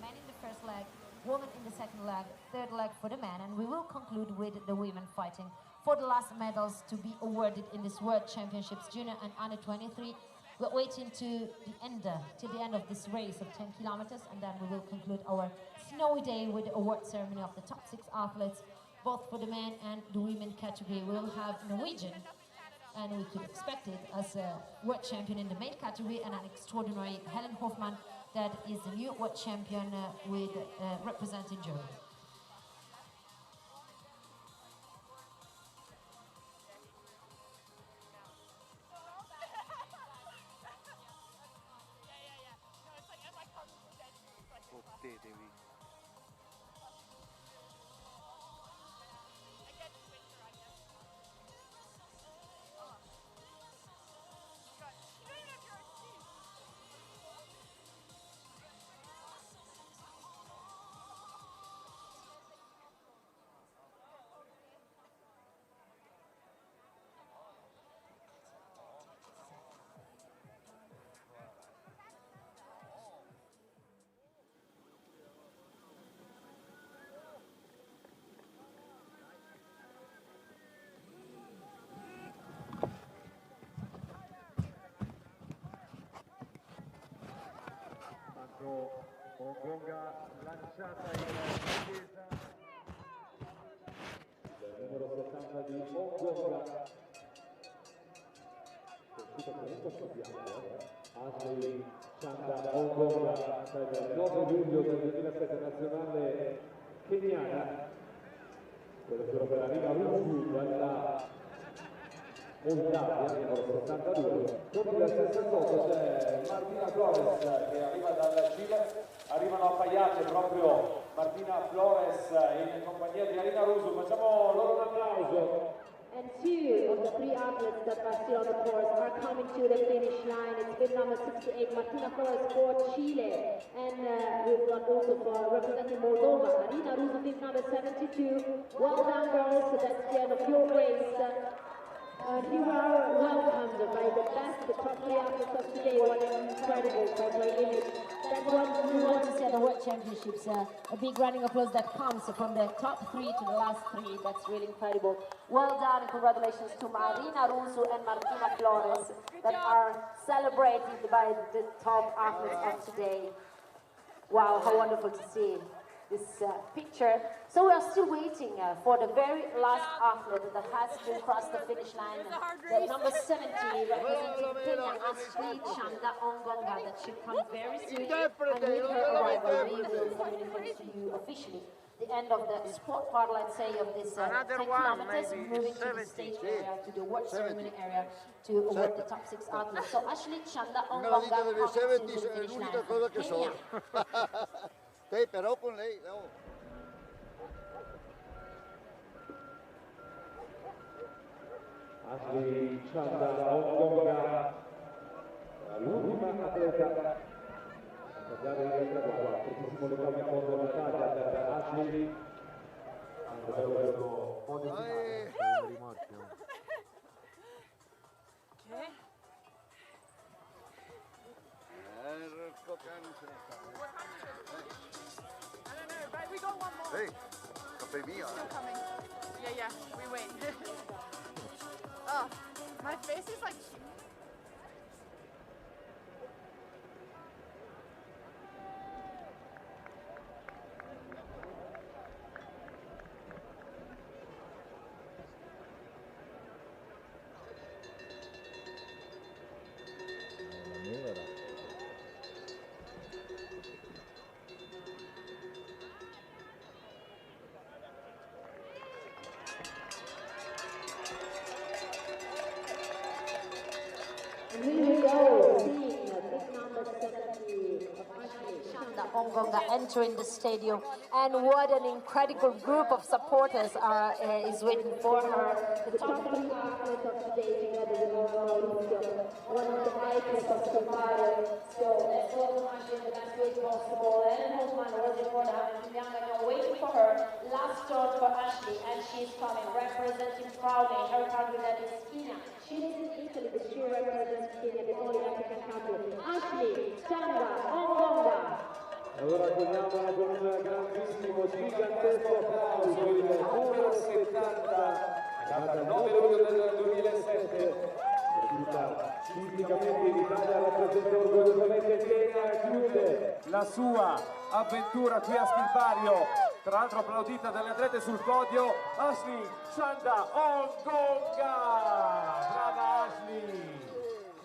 Men in the first leg, women in the second leg, third leg for the men, and we will conclude with the women fighting for the last medals to be awarded in this World Championships Junior and Under 23. We're waiting to the end of this race of 10 kilometers, and then we will conclude our snowy day with the award ceremony of the top 6 athletes, both for the men and the women category. We will have Norwegian, and we could expect it as a world champion in the main category, and an extraordinary Helen Hofmann that is the new world champion with representing Germany. Ongonga lanciata in difesa del numero 70 di Ongonga, Ashley Chanda Ongonga, del 9 luglio del 2007 nazionale keniana, quello per la Riva Rufu dalla Moldavia, numero 72. Con la stessa foto c'è Martina Flores che arriva dal Cile, arrivano appaiate proprio Martina Flores in compagnia di Arina Rusu, facciamo loro un applauso. And two of the three athletes that are still on the course are coming to the finish line. It's bid number 68, Martina Flores for Chile. And we've got also for representing Moldova, Arina Rusu, bid number 72. Well done, girls. So that's the end of your race. You are welcomed by the best, the top three athletes of today. What an incredible image. That's what We want to see at the World Championships. A big rounding applause that comes from the top three to the last three. That's really incredible. Well done and congratulations to Marina Rusu and Martina Flores that are celebrated by the top athletes of today. Wow, how wonderful to see this picture. So we are still waiting for the very last athlete that has to cross the finish line. The number 70 representing Kenya, Ashley Chanda Ongonga, that should come very soon. And with her arrival, we will communicate to you officially the end of the sport part, let's say, of this 10 kilometers, moving to the stage area, to the world ceremony area, to award the top 6 athletes. So Ashley Chanda Ongonga comes to the finish line for Kenya. Però con lei, no. Ashley Chanda Ongonga, l'ultima atleta a tagliare il traguardo, fortissimo legame con l'Italia per Ashley. Questo podio finale, rimorchio. Okay. I don't know, but we got one more. Hey, caffè mia. Still coming. Yeah, we wait. Oh, my face is like... Here we go, seeing big number 70 of Ashley Chanda Ongonga entering the stadium, and what an incredible group of supporters is waiting for her. The top 3 athletes of today together with Mauricio, one of the icons of Schilpario. So let's welcome Ashley in the best way possible. And Hosman was in order, and Young waiting for her. Last turn for Ashley, and she's coming, representing proudly her country, that is Kenya. She lives in Italy, but she represents Kenya, the only African country. Ashley Chanda Ongonga. Allora accogliamola con un grandissimo, gigantesco applauso il numero 70, nata il 9 luglio del 2007, cresciuta fisicamente in Italia, rappresenta orgogliosamente il Kenya, chiude la sua avventura qui a Schilpario, tra l'altro applaudita dalle atlete sul podio, Ashley Chanda Ongonga. Brava Ashley!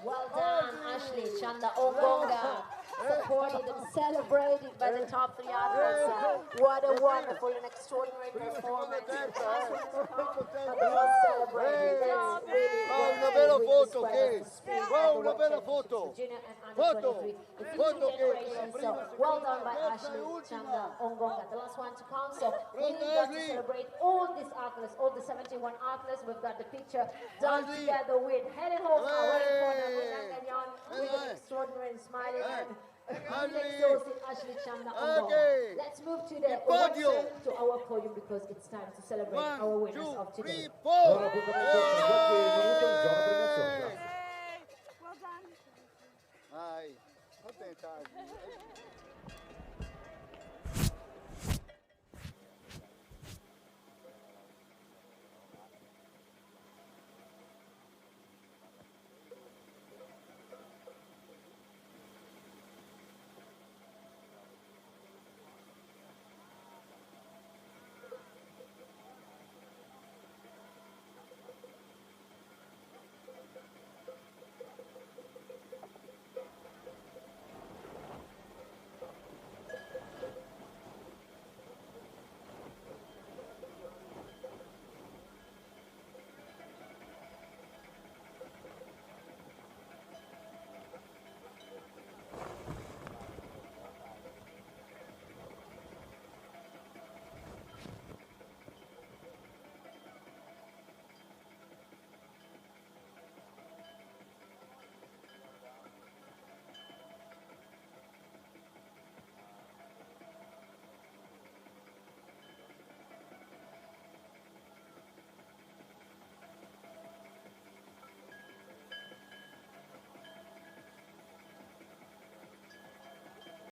Well done, Ashley Chanda Ongonga. Supported and celebrated by the top 3 athletes. What a wonderful and extraordinary performance. Una bella foto, che? Una bella foto. Foto. Well done by Ashley Chanda Ongonga. The last one to come. So we got to celebrate all these athletes, all the 71 athletes. We've got the picture done together with Helen Hoffman, with an extraordinary and smiling and exhausted Ashley Chanda Ongonga. Let's move to the podium, to our podium, because it's time to celebrate our winners of today. Well done. Ai, contenta.